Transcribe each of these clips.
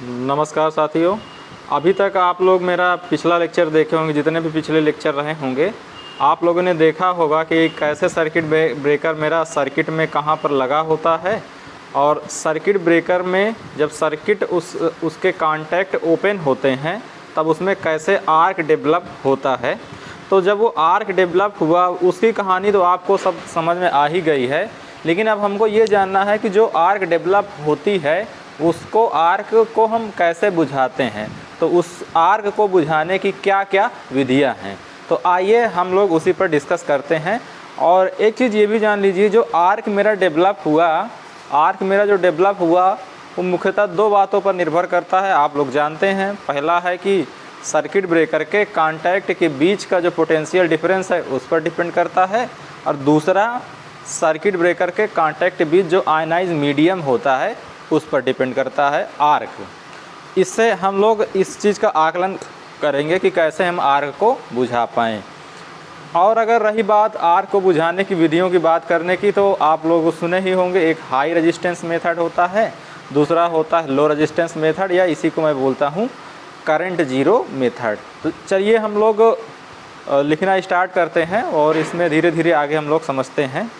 नमस्कार साथियों। अभी तक आप लोग मेरा पिछला लेक्चर देखे होंगे, जितने भी पिछले लेक्चर रहे होंगे आप लोगों ने देखा होगा कि कैसे सर्किट ब्रेकर मेरा सर्किट में कहाँ पर लगा होता है, और सर्किट ब्रेकर में जब सर्किट उसके कॉन्टैक्ट ओपन होते हैं तब उसमें कैसे आर्क डेवलप होता है। तो जब वो आर्क डेवलप हुआ उसकी कहानी तो आपको सब समझ में आ ही गई है, लेकिन अब हमको ये जानना है कि जो आर्क डेवलप होती है उसको आर्क को हम कैसे बुझाते हैं, तो उस आर्क को बुझाने की क्या क्या विधियां हैं। तो आइए हम लोग उसी पर डिस्कस करते हैं। और एक चीज़ ये भी जान लीजिए, जो आर्क मेरा डेवलप हुआ, आर्क मेरा जो डेवलप हुआ वो मुख्यतः दो बातों पर निर्भर करता है, आप लोग जानते हैं। पहला है कि सर्किट ब्रेकर के कॉन्टैक्ट के बीच का जो पोटेंशियल डिफरेंस है उस पर डिपेंड करता है, और दूसरा सर्किट ब्रेकर के कॉन्टैक्ट के बीच जो आयनाइज मीडियम होता है उस पर डिपेंड करता है आर्क। इससे हम लोग इस चीज़ का आकलन करेंगे कि कैसे हम आर्क को बुझा पाएँ। और अगर रही बात आर्क को बुझाने की विधियों की बात करने की, तो आप लोग सुने ही होंगे, एक हाई रेजिस्टेंस मेथड होता है, दूसरा होता है लो रेजिस्टेंस मेथड, या इसी को मैं बोलता हूँ करंट जीरो मेथड। तो चलिए हम लोग लिखना स्टार्ट करते हैं और इसमें धीरे धीरे आगे हम लोग समझते हैं।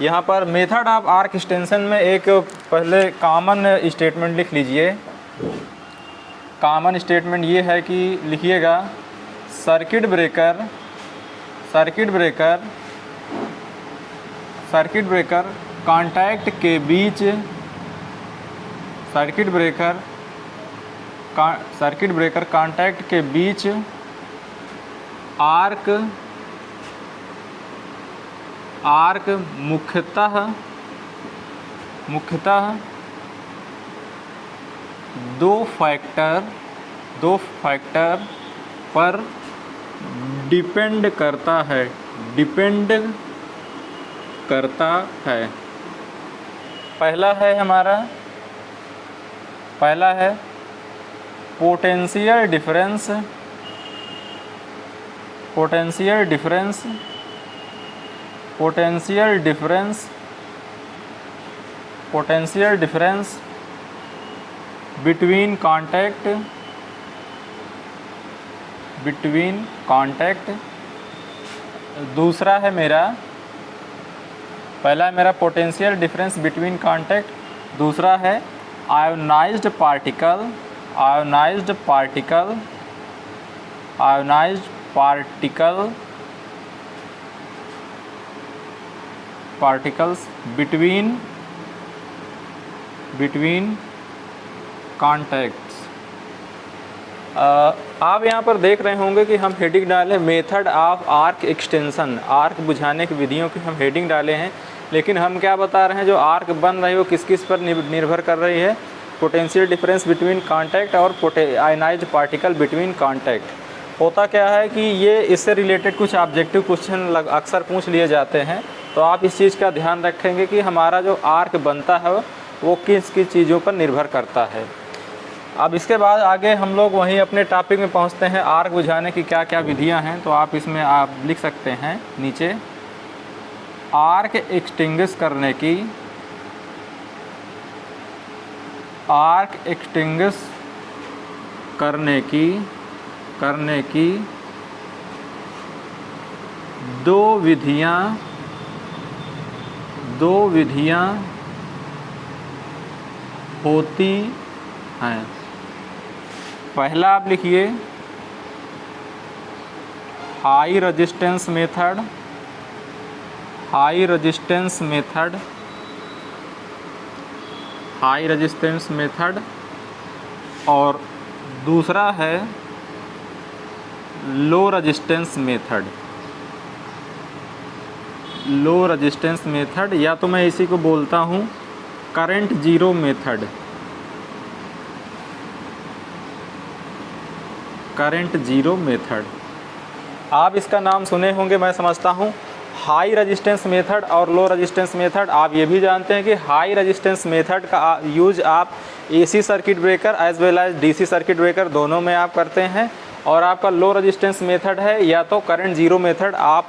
यहाँ पर मेथड ऑफ आर्क एक्सटेंशन में एक पहले कॉमन स्टेटमेंट लिख लीजिए। कॉमन स्टेटमेंट ये है कि लिखिएगा सर्किट ब्रेकर कॉन्टैक्ट के बीच सर्किट ब्रेकर कॉन्टैक्ट के बीच आर्क मुख्यतः दो फैक्टर पर डिपेंड करता है। पहला है पोटेंशियल डिफरेंस बिटवीन कॉन्टैक्ट। दूसरा है पहला है मेरा पोटेंशियल डिफरेंस बिटवीन कॉन्टैक्ट, दूसरा है आयोनाइज्ड पार्टिकल्स बिटवीन कॉन्टैक्ट्स। आप यहाँ पर देख रहे होंगे कि हम हेडिंग डाले method of arc extension, arc बुझाने की विधियों की हम हेडिंग डाले हैं, लेकिन हम क्या बता रहे हैं, जो आर्क बन रही है वो किस किस पर निर्भर कर रही है, पोटेंशियल डिफरेंस बिटवीन कॉन्टैक्ट और आयनाइज्ड पार्टिकल बिटवीन कॉन्टैक्ट। होता क्या है कि ये इससे रिलेटेड कुछ ऑब्जेक्टिव क्वेश्चन अक्सर पूछ लिए जाते हैं, तो आप इस चीज़ का ध्यान रखेंगे कि हमारा जो आर्क बनता है वो किस किस चीज़ों पर निर्भर करता है। अब इसके बाद आगे हम लोग वहीं अपने टॉपिक में पहुंचते हैं, आर्क बुझाने की क्या क्या विधियां हैं। तो आप इसमें आप लिख सकते हैं नीचे, आर्क एक्सटिंग्विश करने की दो विधियां होती हैं। पहला आप लिखिए हाई रेजिस्टेंस मेथड, और दूसरा है लो रेजिस्टेंस मेथड, या तो मैं इसी को बोलता हूँ करंट जीरो मेथड। आप इसका नाम सुने होंगे, मैं समझता हूँ, हाई रेजिस्टेंस मेथड और लो रेजिस्टेंस मेथड। आप ये भी जानते हैं कि हाई रेजिस्टेंस मेथड का यूज आप AC circuit breaker as well as DC circuit breaker दोनों में आप करते हैं, और आपका लो रेजिस्टेंस मेथड है या तो करंट जीरो मेथड, आप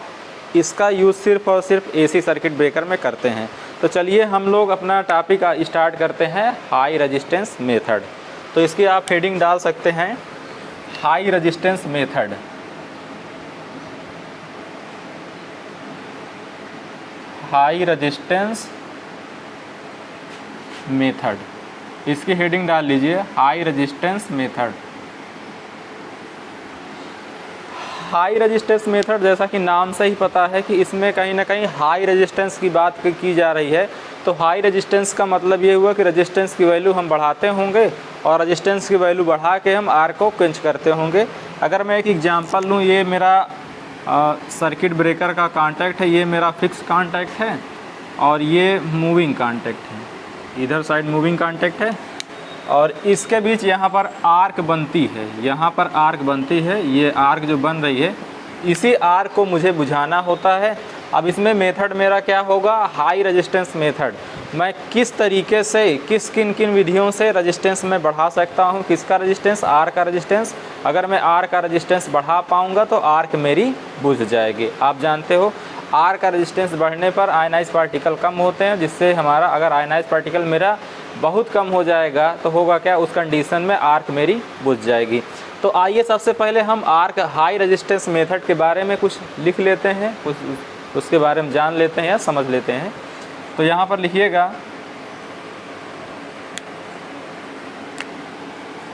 इसका यूज़ सिर्फ और सिर्फ एसी सर्किट ब्रेकर में करते हैं। तो चलिए हम लोग अपना टॉपिक स्टार्ट करते हैं, हाई रेजिस्टेंस मेथड। तो इसकी आप हेडिंग डाल सकते हैं high resistance method. High resistance method, इसकी हेडिंग डाल लीजिए high resistance method. High resistance method, जैसा कि नाम से ही पता है कि इसमें कहीं ना कहीं हाई रेजिस्टेंस की बात की जा रही है। तो हाई रेजिस्टेंस का मतलब ये हुआ कि रेजिस्टेंस की वैल्यू हम बढ़ाते होंगे और रेजिस्टेंस की वैल्यू बढ़ा के हम आर को क्वेंच करते होंगे। अगर मैं एक एग्जांपल लूँ, ये मेरा सर्किट ब्रेकर का कांटेक्ट है, ये मेरा फिक्स कांटेक्ट है और ये मूविंग कांटेक्ट है, इधर साइड मूविंग कांटेक्ट है और इसके बीच यहाँ पर आर्क बनती है, यहाँ पर आर्क बनती है, ये आर्क जो बन रही है इसी आर्क को मुझे बुझाना होता है। अब इसमें मेथड मेरा क्या होगा, हाई रेजिस्टेंस मेथड। मैं किस तरीके से, किन किन विधियों से रेजिस्टेंस में बढ़ा सकता हूँ, किसका रेजिस्टेंस, आर का रेजिस्टेंस। अगर मैं आर का रेजिस्टेंस बढ़ा पाऊँगा तो आर्क मेरी बुझ जाएगी। आप जानते हो आर का रेजिस्टेंस बढ़ने पर आयनाइज पार्टिकल कम होते हैं, जिससे हमारा, अगर आयनाइज पार्टिकल मेरा बहुत कम हो जाएगा तो होगा क्या, उस कंडीशन में आर्क मेरी बुझ जाएगी। तो आइए सबसे पहले हम आर्क हाई रेजिस्टेंस मेथड के बारे में कुछ लिख लेते हैं, कुछ उसके बारे में जान लेते हैं या समझ लेते हैं। तो यहाँ पर लिखिएगा,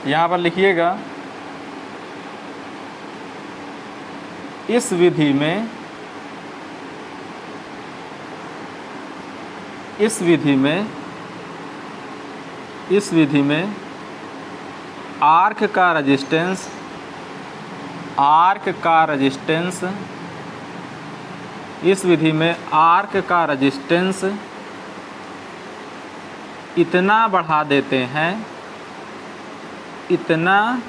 यहाँ पर लिखिएगा, इस विधि में, इस विधि में, इस विधि में आर्क का रेजिस्टेंस, आर्क का रेजिस्टेंस, इस विधि में आर्क का रेजिस्टेंस इतना बढ़ा देते हैं, इतना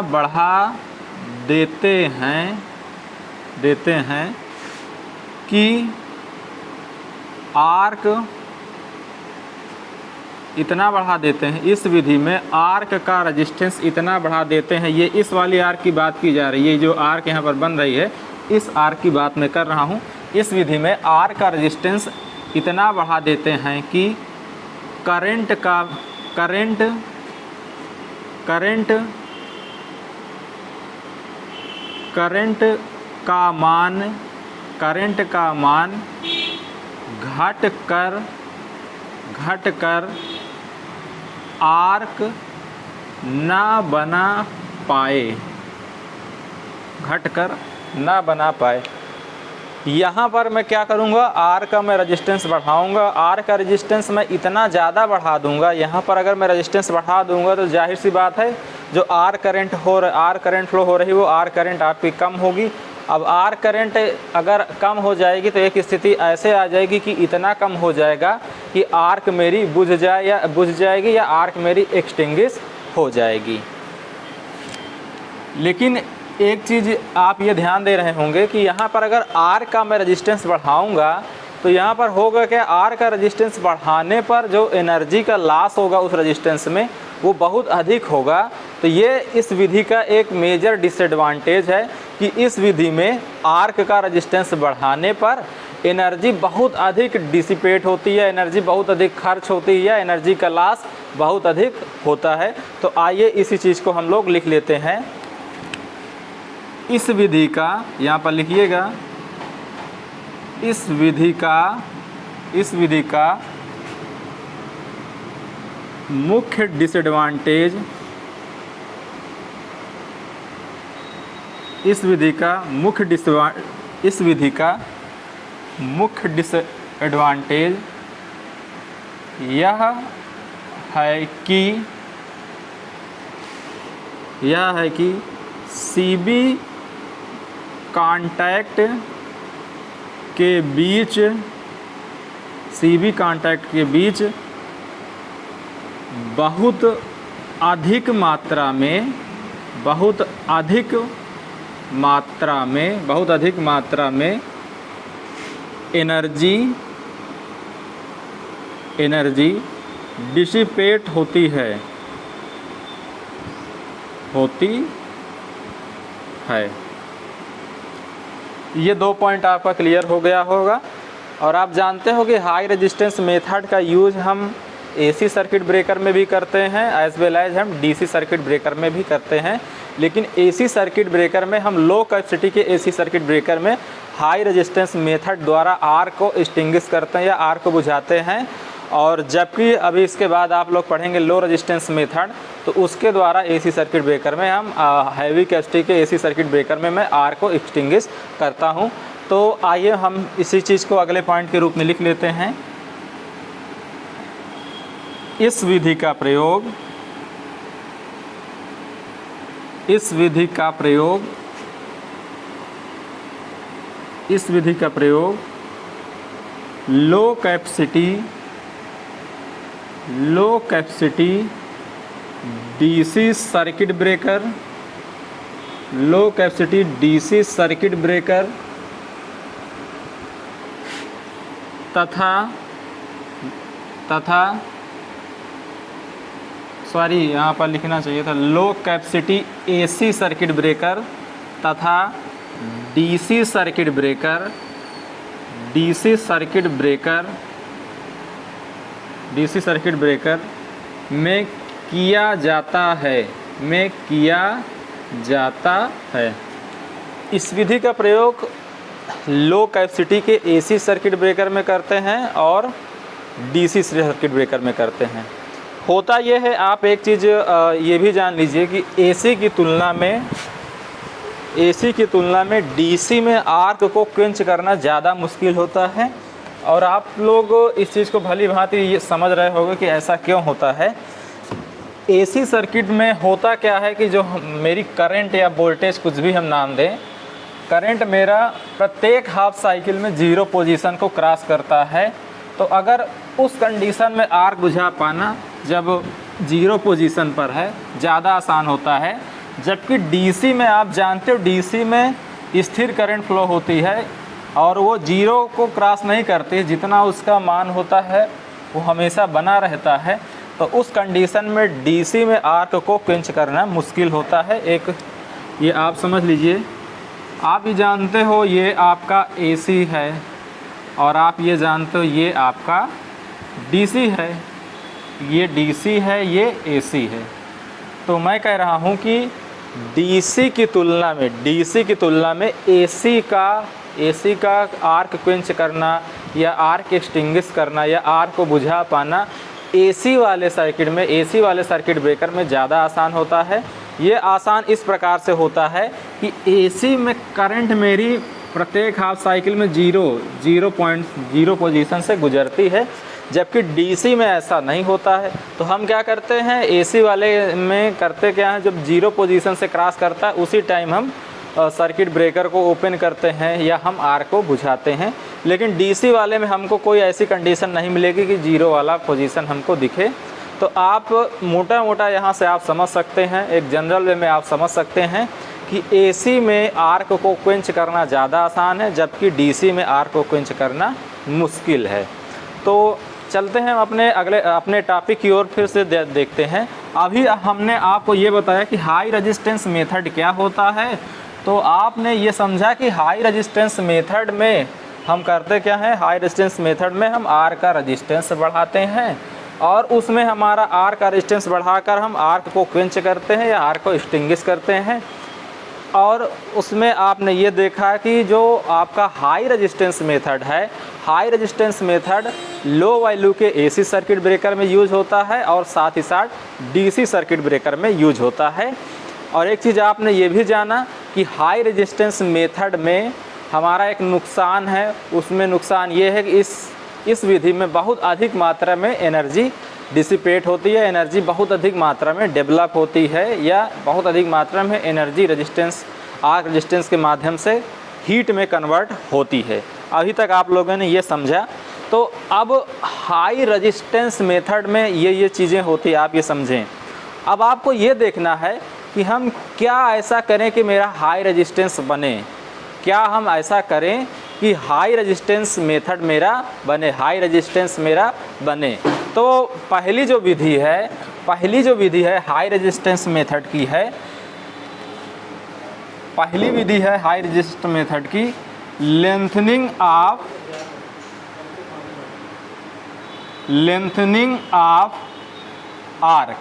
बढ़ा देते हैं कि आर्क, इतना बढ़ा देते हैं, इस विधि में आर्क का रेजिस्टेंस इतना बढ़ा देते हैं। ये इस वाली आर्क की बात की जा रही है, जो आर्क यहाँ पर बन रही है इस आर्क की बात मैं कर रहा हूँ। इस विधि में आर्क का रेजिस्टेंस इतना बढ़ा देते हैं कि करंट का मान घटकर आर्क ना बना पाए, यहाँ पर मैं क्या करूँगा, आर का मैं रेजिस्टेंस बढ़ाऊँगा। आर का रेजिस्टेंस मैं इतना ज़्यादा बढ़ा दूँगा, यहाँ पर अगर मैं रेजिस्टेंस बढ़ा दूँगा तो जाहिर सी बात है जो आर करंट फ्लो हो रही है वो आर करंट आपकी कम होगी। अब आर करंट अगर कम हो जाएगी तो एक स्थिति ऐसे आ जाएगी कि इतना कम हो जाएगा कि आर्क मेरी बुझ जाएगी या आर्क मेरी एक्सटिंग्विश हो जाएगी। लेकिन एक चीज़ आप ये ध्यान दे रहे होंगे कि यहाँ पर अगर आर का मैं रेजिस्टेंस बढ़ाऊँगा तो यहाँ पर होगा क्या, आर का रेजिस्टेंस बढ़ाने पर जो एनर्जी का लॉस होगा उस रेजिस्टेंस में वो बहुत अधिक होगा। तो ये इस विधि का एक मेजर डिसएडवांटेज है कि इस विधि में आर्क का रेजिस्टेंस बढ़ाने पर एनर्जी बहुत अधिक डिसिपेट होती है, एनर्जी बहुत अधिक खर्च होती है, एनर्जी का लॉस बहुत अधिक होता है। तो आइए इसी चीज़ को हम लोग लिख लेते हैं। इस विधि का, यहाँ पर लिखिएगा, इस विधि का मुख्य डिसएडवांटेज, इस विधि का मुख्य डिसएडवांटेज यह है कि सीबी कांटेक्ट के बीच बहुत अधिक मात्रा में एनर्जी डिसिपेट होती है। ये 2 पॉइंट आपका क्लियर हो गया होगा। और आप जानते हो कि हाई रेजिस्टेंस मेथड का यूज़ हम एसी सर्किट ब्रेकर में भी करते हैं एज वेल एज हम डीसी सर्किट ब्रेकर में भी करते हैं। लेकिन एसी सर्किट ब्रेकर में हम लो कैपेसिटी के एसी सर्किट ब्रेकर में हाई रेजिस्टेंस मेथड द्वारा आर को एक्सटिंग्विश करते हैं या आर को बुझाते हैं। और जबकि अभी इसके बाद आप लोग पढ़ेंगे लो रेजिस्टेंस मेथड, तो उसके द्वारा एसी सर्किट ब्रेकर में हम हैवी कैपेसिटी के एसी सर्किट ब्रेकर में मैं आर को एक्सटिंग्विश करता हूं। तो आइए हम इसी चीज़ को अगले पॉइंट के रूप में लिख लेते हैं। इस विधि का प्रयोग लो कैपेसिटी डीसी सर्किट ब्रेकर तथा सॉरी यहाँ पर लिखना चाहिए था लो कैपेसिटी एसी सर्किट ब्रेकर तथा डीसी सर्किट ब्रेकर में किया जाता है। इस विधि का प्रयोग लो कैपेसिटी के एसी सर्किट ब्रेकर में करते हैं और डीसी सर्किट ब्रेकर में करते हैं। होता यह है, आप एक चीज़ ये भी जान लीजिए कि एसी की तुलना में डीसी में आर्क को क्वेंच करना ज़्यादा मुश्किल होता है। और आप लोग इस चीज़ को भली भांति ये समझ रहे होंगे कि ऐसा क्यों होता है। एसी सर्किट में होता क्या है कि जो मेरी करंट या वोल्टेज कुछ भी हम नाम दें, करंट मेरा प्रत्येक हाफ साइकिल में 0 पोजीशन को क्रॉस करता है। तो अगर उस कंडीशन में आर्क बुझा पाना जब 0 पोजीशन पर है ज़्यादा आसान होता है। जबकि डीसी में आप जानते हो डीसी में स्थिर करंट फ्लो होती है और वो 0 को क्रॉस नहीं करती, जितना उसका मान होता है वो हमेशा बना रहता है। तो उस कंडीशन में डीसी में आर्क को क्वेंच करना मुश्किल होता है। एक ये आप समझ लीजिए, आप भी जानते हो ये आपका एसी है और आप ये जानते हो ये आपका डीसी है, ये डीसी है, ये एसी है। तो मैं कह रहा हूँ कि डीसी की तुलना में एसी का आर्क क्वेंच करना या आर्क एक्सटिंग्विश करना या आर्क को बुझा पाना एसी वाले सर्किट ब्रेकर में ज़्यादा आसान होता है। ये आसान इस प्रकार से होता है कि एसी में करंट मेरी प्रत्येक हाफ साइकिल में 0.0 पोजीशन से गुजरती है, जबकि डीसी में ऐसा नहीं होता है। तो हम क्या करते हैं, एसी वाले में करते क्या है, जब 0 पोजीशन से क्रॉस करता है उसी टाइम हम सर्किट ब्रेकर को ओपन करते हैं या हम आर को बुझाते हैं। लेकिन डीसी वाले में हमको कोई ऐसी कंडीशन नहीं मिलेगी कि 0 वाला पोजीशन हमको दिखे। तो आप मोटा यहाँ से आप समझ सकते हैं, एक जनरल वे में आप समझ सकते हैं कि एसी में आर्क को क्वेंच करना ज़्यादा आसान है, जबकि डीसी में आर्क को क्वेंच करना मुश्किल है। तो चलते हैं अपने टॉपिक की ओर फिर से देखते हैं। अभी हमने आपको ये बताया कि हाई रेजिस्टेंस मेथड क्या होता है। तो आपने ये समझा कि हाई रेजिस्टेंस मेथड में हम करते क्या हैं, हाई रेजिस्टेंस मेथड में हम आर का रेजिस्टेंस बढ़ाते हैं और उसमें हमारा आर का रेजिस्टेंस बढ़ाकर हम आर्क को क्वेंच करते हैं या आर्क को एक्सटिंग्विश करते हैं। और उसमें आपने ये देखा कि जो आपका हाई रेजिस्टेंस मेथड है, high resistance method low value के एसी सर्किट ब्रेकर में यूज होता है और साथ ही साथ डीसी सर्किट ब्रेकर में यूज होता है। और एक चीज़ आपने ये भी जाना कि हाई रेजिस्टेंस मेथड में हमारा एक नुकसान है, उसमें नुकसान ये है कि इस विधि में बहुत अधिक मात्रा में एनर्जी डिसिपेट होती है, एनर्जी बहुत अधिक मात्रा में डेवलप होती है या बहुत अधिक मात्रा में एनर्जी आर्क रेजिस्टेंस के माध्यम से हीट में कन्वर्ट होती है। अभी तक आप लोगों ने ये समझा। तो अब हाई रेजिस्टेंस मेथड में ये चीज़ें होती हैं, आप ये समझें। अब आपको ये देखना है कि हम क्या ऐसा करें कि मेरा हाई रेजिस्टेंस बने, क्या हम ऐसा करें कि हाई रेजिस्टेंस मेथड मेरा बने, हाई रेजिस्टेंस मेरा बने। तो पहली जो विधि है हाई रेजिस्टेंस मेथड की है, पहली विधि है हाई रेजिस्टेंस मेथड की, lengthening of lengthening of arc.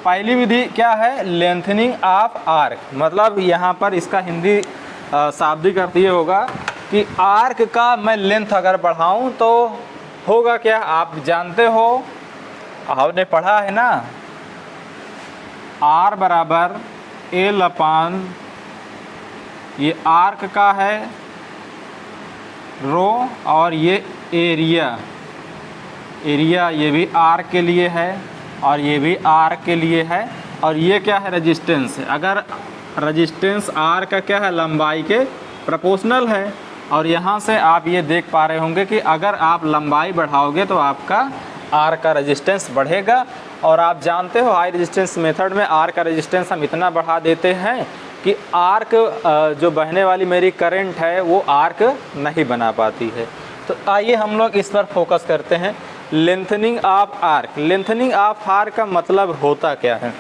पहली विधि क्या है? लेंथनिंग ऑफ आर्क, मतलब यहाँ पर इसका हिंदी शाब्दिक अर्थ ये होगा कि आर्क का मैं लेंथ अगर बढ़ाऊं तो होगा क्या? आप जानते हो, आपने पढ़ा है ना, आर बराबर एल अपान, ये आर्क का है रो, और ये एरिया, एरिया ये भी आर्क के लिए है और ये भी आर्क के लिए है, और ये क्या है? रेजिस्टेंस है। अगर रेजिस्टेंस आर का क्या है? लंबाई के प्रोपोर्शनल है। और यहाँ से आप ये देख पा रहे होंगे कि अगर आप लंबाई बढ़ाओगे तो आपका आर का रेजिस्टेंस बढ़ेगा। और आप जानते हो हाई रेजिस्टेंस मेथड में आर का रेजिस्टेंस हम इतना बढ़ा देते हैं कि आर्क जो बहने वाली मेरी करंट है वो आर्क नहीं बना पाती है। तो आइए हम लोग इस पर फोकस करते हैं। Lengthening of arc. Lengthening of arc का मतलब होता क्या है?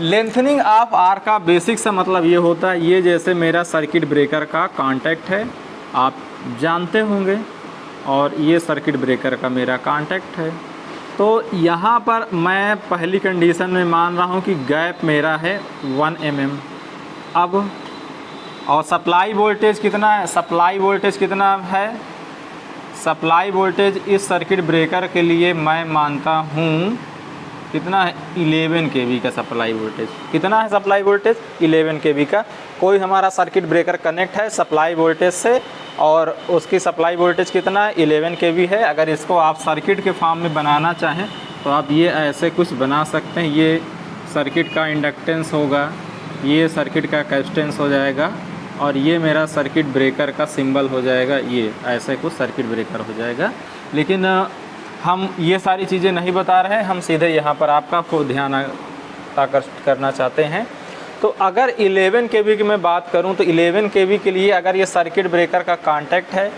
लेंथनिंग ऑफ आर्क का बेसिक सा मतलब ये होता है, ये जैसे मेरा सर्किट ब्रेकर का कांटेक्ट है, आप जानते होंगे, और ये सर्किट ब्रेकर का मेरा कांटेक्ट है। तो यहाँ पर मैं पहली कंडीशन में मान रहा हूँ कि गैप मेरा है 1 mm। अब और सप्लाई वोल्टेज कितना है? सप्लाई वोल्टेज कितना है? सप्लाई वोल्टेज इस सर्किट ब्रेकर के लिए मैं मानता हूँ कितना है? 11 kV का सप्लाई वोल्टेज। कितना है सप्लाई वोल्टेज? 11 kV का। कोई हमारा सर्किट ब्रेकर कनेक्ट है सप्लाई वोल्टेज से और उसकी सप्लाई वोल्टेज कितना है? 11 kV है। अगर इसको आप सर्किट के फॉर्म में बनाना चाहें तो आप ये ऐसे कुछ बना सकते हैं। ये सर्किट का इंडक्टेंस होगा, ये सर्किट का कैपेसिटेंस हो जाएगा, और ये मेरा सर्किट ब्रेकर का सिंबल हो जाएगा। ये ऐसे कुछ सर्किट ब्रेकर हो जाएगा। लेकिन हम ये सारी चीज़ें नहीं बता रहे हैं, हम सीधे यहाँ पर आपका ध्यान आकर्षित करना चाहते हैं। तो अगर 11 kV की मैं बात करूं तो 11 kV के लिए अगर ये सर्किट ब्रेकर का कांटेक्ट है,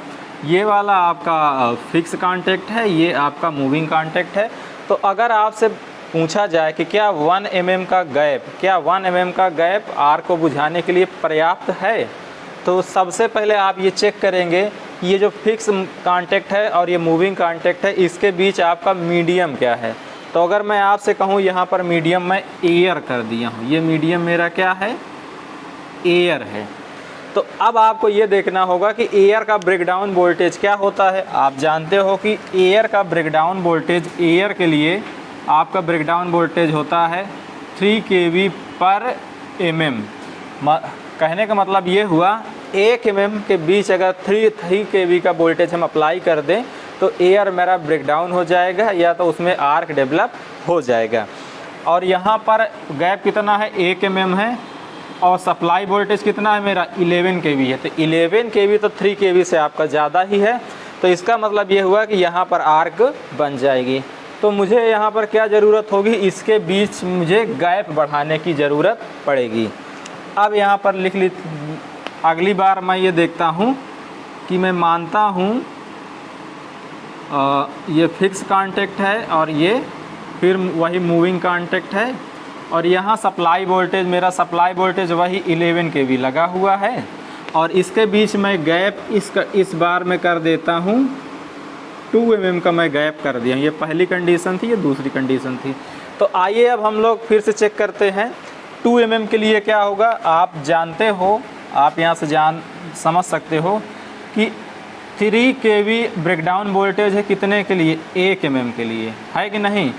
ये वाला आपका फिक्स कांटेक्ट है, ये आपका मूविंग कांटेक्ट है, तो अगर आपसे पूछा जाए कि क्या 1 mm का गैप, क्या 1 mm का गैप आर को बुझाने के लिए पर्याप्त है, तो सबसे पहले आप ये चेक करेंगे ये जो फिक्स कांटेक्ट है और ये मूविंग कांटेक्ट है, इसके बीच आपका मीडियम क्या है। तो अगर मैं आपसे कहूँ यहाँ पर मीडियम मैं एयर कर दिया हूँ, ये मीडियम मेरा क्या है? एयर है। तो अब आपको ये देखना होगा कि एयर का ब्रेकडाउन वोल्टेज क्या होता है। आप जानते हो कि एयर का ब्रेकडाउन वोल्टेज, एयर के लिए आपका ब्रेकडाउन वोल्टेज होता है 3 kV पर mm। कहने का मतलब ये हुआ 1 mm के बीच अगर 3 kV का वोल्टेज हम अप्लाई कर दें तो एयर मेरा ब्रेकडाउन हो जाएगा या तो उसमें आर्क डेवलप हो जाएगा। और यहाँ पर गैप कितना है? 1 mm है, और सप्लाई वोल्टेज कितना है मेरा? 11 kV है। तो 11 kV तो 3 kV से आपका ज़्यादा ही है। तो इसका मतलब ये हुआ कि यहाँ पर आर्क बन जाएगी। तो मुझे यहाँ पर क्या ज़रूरत होगी? इसके बीच मुझे गैप बढ़ाने की ज़रूरत पड़ेगी। अब यहाँ पर लिख ली, अगली बार मैं ये देखता हूँ कि मैं मानता हूँ ये फिक्स कांटेक्ट है और ये फिर वही मूविंग कांटेक्ट है, और यहाँ सप्लाई वोल्टेज, मेरा सप्लाई वोल्टेज वही 11 kV लगा हुआ है, और इसके बीच मैं गैप इस बार मैं कर देता हूँ 2 mm का मैं गैप कर दिया। ये पहली कंडीशन थी, ये दूसरी कंडीशन थी। तो आइए अब हम लोग फिर से चेक करते हैं 2 mm के लिए क्या होगा। आप जानते हो, आप यहाँ से समझ सकते हो कि 3 kV ब्रेकडाउन वोल्टेज है कितने के लिए? 1 mm के लिए, है कि नहीं?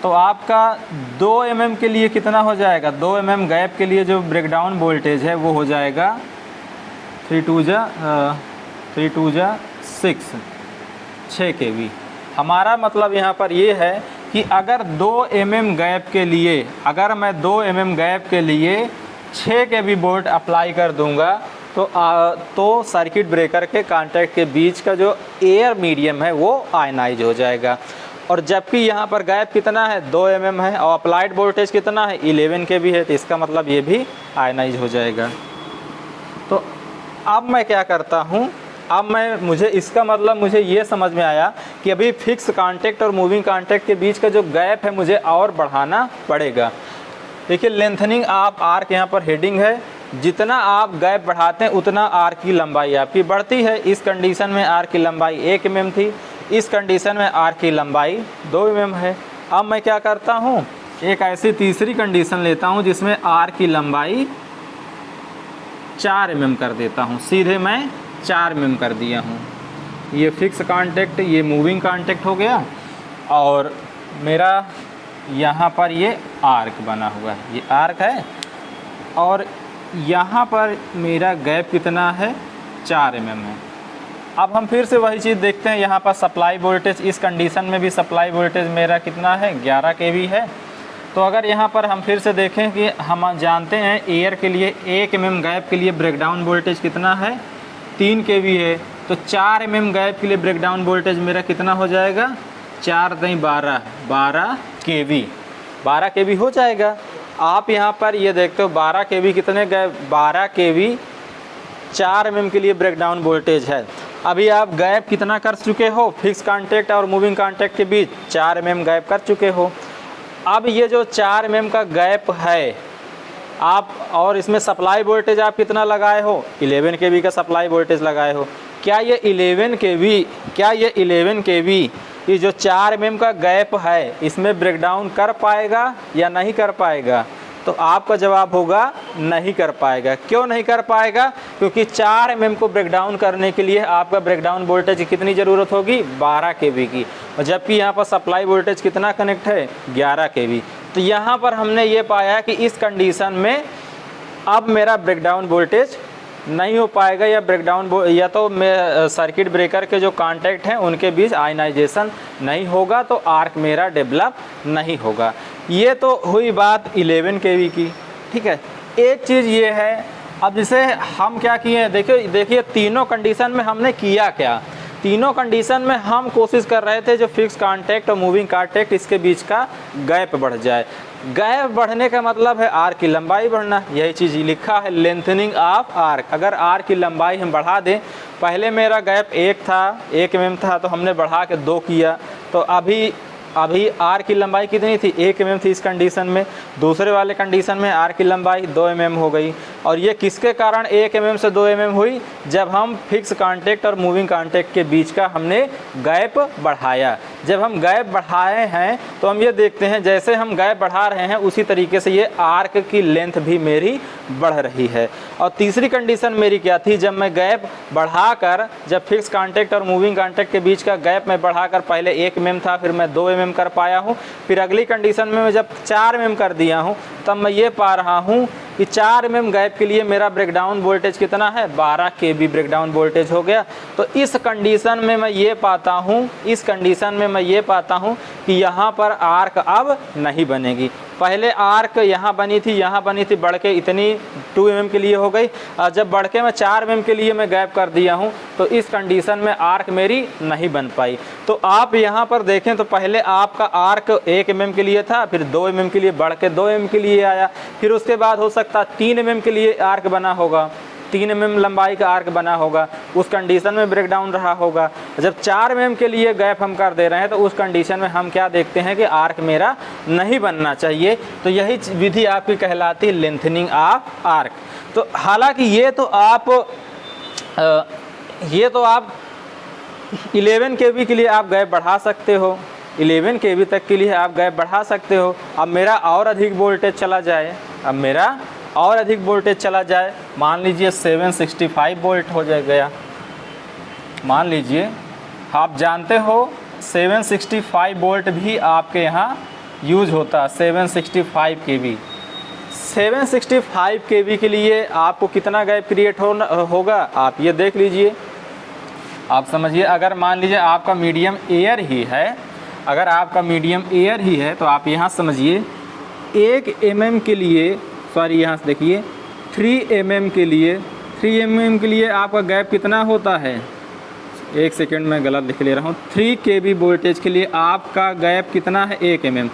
तो आपका 2 mm के लिए कितना हो जाएगा? 2 mm गैप के लिए जो ब्रेकडाउन वोल्टेज है वो हो जाएगा 3 2 6 kV। हमारा मतलब यहाँ पर ये है कि अगर 2 mm गैप के लिए, अगर मैं 2 mm गैप के लिए 6 kV वोल्ट अप्लाई कर दूंगा तो सर्किट ब्रेकर के कांटेक्ट के बीच का जो एयर मीडियम है वो आयनाइज हो जाएगा। और जबकि यहाँ पर गैप कितना है? 2 mm है, और अप्लाइड वोल्टेज कितना है? 11 kV है, तो इसका मतलब ये भी आयनाइज हो जाएगा। तो अब मैं क्या करता हूँ, अब मुझे इसका मतलब मुझे ये समझ में आया कि अभी फिक्स कांटेक्ट और मूविंग कांटेक्ट के बीच का जो गैप है मुझे और बढ़ाना पड़ेगा। देखिए लेंथनिंग ऑफ आर्क यहाँ पर हेडिंग है। जितना आप गैप बढ़ाते हैं उतना आर्क की लंबाई आपकी बढ़ती है। इस कंडीशन में आर्क की लंबाई 1 mm थी, इस कंडीशन में आर्क की लंबाई 2 mm है। अब मैं क्या करता हूँ, एक ऐसी तीसरी कंडीशन लेता हूँ जिसमें आर्क की लंबाई 4 mm कर देता हूँ। सीधे मैं 4 mm कर दिया हूँ। ये फिक्स कांटेक्ट, ये मूविंग कांटेक्ट हो गया, और मेरा यहाँ पर ये आर्क बना हुआ है, ये आर्क है, और यहाँ पर मेरा गैप कितना है, 4 mm है। अब हम फिर से वही चीज़ देखते हैं, यहाँ पर सप्लाई वोल्टेज, इस कंडीशन में भी सप्लाई वोल्टेज मेरा कितना है, 11 kV है। तो अगर यहाँ पर हम फिर से देखें कि हम जानते हैं एयर के लिए 1 mm गैप के लिए ब्रेकडाउन वोल्टेज कितना है, 3 kV है। तो 4 mm गैप के लिए ब्रेकडाउन वोल्टेज मेरा कितना हो जाएगा, 4 × 12 kV, 12 kV हो जाएगा। आप यहाँ पर ये देखते हो 12 kV कितने गए, 12 kV 4 mm के लिए ब्रेकडाउन वोल्टेज है। अभी आप गैप कितना कर चुके हो, फिक्स कांटेक्ट और मूविंग कांटेक्ट के बीच 4 mm गैप कर चुके हो। अब ये जो 4 mm का गैप है आप, और इसमें सप्लाई वोल्टेज आप कितना लगाए हो, 11 kV का सप्लाई वोल्टेज लगाए हो। क्या ये 11 kV ये जो 4 mm का गैप है इसमें ब्रेकडाउन कर पाएगा या नहीं कर पाएगा? तो आपका जवाब होगा नहीं कर पाएगा। क्यों नहीं कर पाएगा? क्योंकि 4 mm को ब्रेकडाउन करने के लिए आपका ब्रेकडाउन वोल्टेज की कितनी ज़रूरत होगी, 12 kV की, और जबकि यहाँ पर सप्लाई वोल्टेज कितना कनेक्ट है, 11 kV। तो यहाँ पर हमने ये पाया कि इस कंडीशन में अब मेरा ब्रेकडाउन वोल्टेज नहीं हो पाएगा, या ब्रेकडाउन या तो मैं सर्किट ब्रेकर के जो कांटेक्ट हैं उनके बीच आयनाइजेशन नहीं होगा, तो आर्क मेरा डेवलप नहीं होगा। ये तो हुई बात 11 kV की, ठीक है। एक चीज़ ये है, अब जैसे हम क्या किए, देखिए तीनों कंडीशन में हमने किया क्या, तीनों कंडीशन में हम कोशिश कर रहे थे जो फिक्स कांटेक्ट और मूविंग कांटेक्ट इसके बीच का गैप बढ़ जाए। गैप बढ़ने का मतलब है आर्क की लंबाई बढ़ना, यही चीज़ लिखा है, लेंथनिंग ऑफ आर्क। अगर आर्क की लंबाई हम बढ़ा दें, पहले मेरा गैप 1 mm था तो हमने बढ़ा के 2 किया, तो अभी आर्क की लंबाई कितनी थी, 1 mm थी इस कंडीशन में। दूसरे वाले कंडीशन में आर्क की लंबाई 2 mm हो गई, और ये किसके कारण 1 mm से 2 mm हुई, जब हम फिक्स कांटेक्ट और मूविंग कांटेक्ट के बीच का हमने गैप बढ़ाया। जब हम गैप बढ़ाए हैं तो हम ये देखते हैं जैसे हम गैप बढ़ा रहे हैं उसी तरीके से ये आर्क की लेंथ भी मेरी बढ़ रही है। और तीसरी कंडीशन मेरी क्या थी, जब मैं गैप बढ़ाकर, जब फिक्स कांटेक्ट और मूविंग कांटेक्ट के बीच का गैप मैं बढ़ाकर, पहले 1 mm था फिर मैं 2 mm कर पाया हूँ, फिर अगली कंडीशन में मैं जब 4 mm कर दिया हूँ, तब मैं ये पा रहा हूँ कि 4 mm गैप के लिए मेरा ब्रेकडाउन वोल्टेज कितना है, 12 kV ब्रेकडाउन वोल्टेज हो गया। तो इस कंडीशन में मैं ये पाता हूँ, कि यहाँ पर आर्क अब नहीं बनेगी। पहले आर्क यहाँ बनी थी, बढ़ के इतनी 2 mm के लिए हो गई, और जब बढ़ के मैं 4 mm के लिए मैं गैप कर दिया हूँ, तो इस कंडीशन में आर्क मेरी नहीं बन पाई। तो आप यहाँ पर देखें तो पहले आपका आर्क 1 mm के लिए था, फिर 2 mm के लिए बढ़ के 2 mm के लिए आया, फिर उसके बाद हो सकता 3 mm के लिए आर्क बना होगा, 3 mm लंबाई का आर्क बना होगा, उस कंडीशन में ब्रेकडाउन रहा होगा। जब 4 mm के लिए गैप हम कर दे रहे हैं तो उस कंडीशन में हम क्या देखते हैं कि आर्क मेरा नहीं बनना चाहिए। तो यही विधि आपकी कहलाती है लेंथनिंग ऑफ आर्क। तो हालांकि ये तो आप 11 kV के लिए आप गैप बढ़ा सकते हो, 11 kV तक के लिए आप गैप बढ़ा सकते हो। अब मेरा और अधिक वोल्टेज चला जाए, मान लीजिए 765 वोल्ट हो गया। मान लीजिए आप जानते हो 765 वोल्ट भी आपके यहाँ यूज होता है, 765 kV। 765 kV के लिए आपको कितना गैप क्रिएट होगा, आप ये देख लीजिए, आप समझिए। अगर मान लीजिए आपका मीडियम एयर ही है, तो आप यहाँ समझिए 1 mm के लिए, सॉरी यहाँ से देखिए 3 mm के लिए आपका गैप कितना होता है, एक सेकेंड में गलत लिख ले रहा हूँ। 3 kV वोल्टेज के लिए आपका गैप कितना है, 1 mm।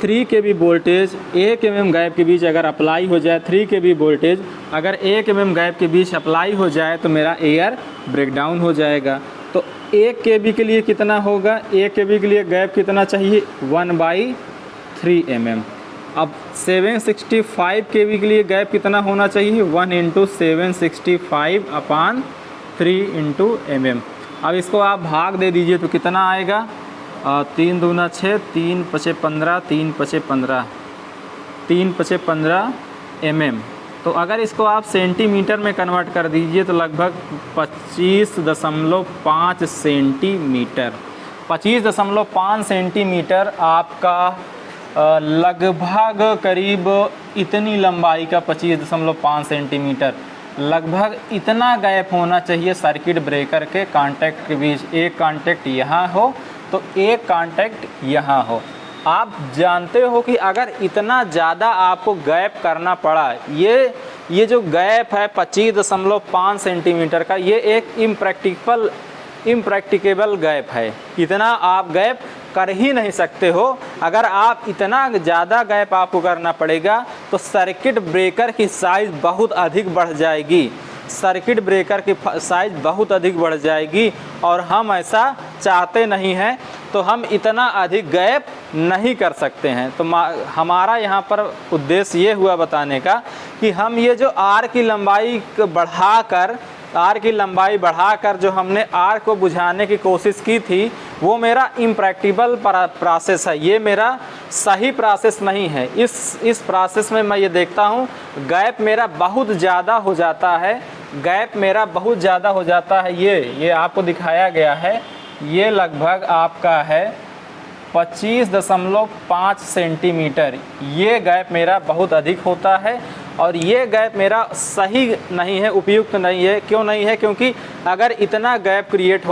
3 kV voltage 1 mm gap के बीच अगर अप्लाई हो जाए, 3 kV वोल्टेज अगर 1 mm गैप के बीच अप्लाई हो जाए तो मेरा एयर ब्रेकडाउन हो जाएगा। तो 1 kV के लिए कितना होगा, 1 kV के लिए गैप कितना चाहिए, 1/3 mm। अब 765 kV के लिए गैप कितना होना चाहिए, 1 × 765/3 mm। अब इसको आप भाग दे दीजिए तो कितना आएगा, 3 दूना 6, 3 पचे 15, 3 पचे 15, 3 पचे 15 mm। तो अगर इसको आप सेंटीमीटर में कन्वर्ट कर दीजिए तो लगभग 25.5 सेंटीमीटर, 25.5 सेंटीमीटर आपका लगभग करीब इतनी लंबाई का 25.5 सेंटीमीटर, लगभग इतना गैप होना चाहिए सर्किट ब्रेकर के कांटेक्ट के बीच। एक कांटेक्ट यहाँ हो तो एक कांटेक्ट यहाँ हो। आप जानते हो कि अगर इतना ज़्यादा आपको गैप करना पड़ा, ये जो गैप है 25.5 सेंटीमीटर का, ये एक इम्प्रैक्टिकेबल गैप है। इतना आप गैप कर ही नहीं सकते हो। अगर आप इतना ज़्यादा गैप आपको करना पड़ेगा तो सर्किट ब्रेकर की साइज़ बहुत अधिक बढ़ जाएगी, सर्किट ब्रेकर की साइज़ बहुत अधिक बढ़ जाएगी और हम ऐसा चाहते नहीं हैं। तो हम इतना अधिक गैप नहीं कर सकते हैं। तो हमारा यहाँ पर उद्देश्य ये हुआ बताने का कि हम ये जो आर की लंबाई बढ़ाकर जो हमने आर को बुझाने की कोशिश की थी, वो मेरा इम्प्रैक्टिकल प्रोसेस है, ये मेरा सही प्रोसेस नहीं है। इस प्रोसेस में मैं ये देखता हूँ गैप मेरा बहुत ज़्यादा हो जाता है, गैप मेरा बहुत ज़्यादा हो जाता है। ये आपको दिखाया गया है, ये लगभग आपका है 25.5 सेंटीमीटर। ये गैप मेरा बहुत अधिक होता है और ये गैप मेरा सही नहीं है, उपयुक्त नहीं है। क्यों नहीं है? क्योंकि अगर इतना गैप क्रिएट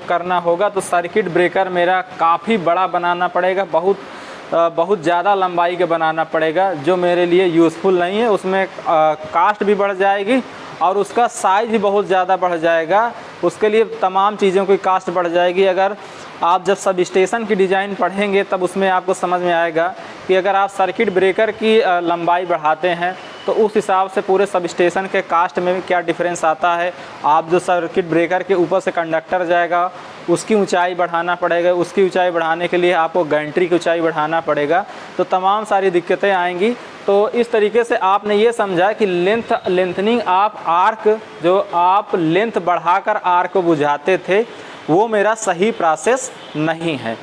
करना होगा तो सर्किट ब्रेकर मेरा काफ़ी बड़ा बनाना पड़ेगा, बहुत ज़्यादा लंबाई का बनाना पड़ेगा, जो मेरे लिए यूज़फुल नहीं है। उसमें कास्ट भी बढ़ जाएगी और उसका साइज़ भी बहुत ज़्यादा बढ़ जाएगा, उसके लिए तमाम चीज़ों की कास्ट बढ़ जाएगी। अगर आप जब सब स्टेशन की डिज़ाइन पढ़ेंगे तब उसमें आपको समझ में आएगा कि अगर आप सर्किट ब्रेकर की लंबाई बढ़ाते हैं तो उस हिसाब से पूरे सब स्टेशन के कास्ट में भी क्या डिफरेंस आता है। आप जो सर्किट ब्रेकर के ऊपर से कंडक्टर जाएगा उसकी ऊंचाई बढ़ाना पड़ेगा, उसकी ऊंचाई बढ़ाने के लिए आपको गैंट्री की ऊंचाई बढ़ाना पड़ेगा, तो तमाम सारी दिक्कतें आएंगी। तो इस तरीके से आपने ये समझा कि लेंथनिंग आप आर्क, जो आप लेंथ बढ़ाकर आर्क को बुझाते थे, वो मेरा सही प्रोसेस नहीं है।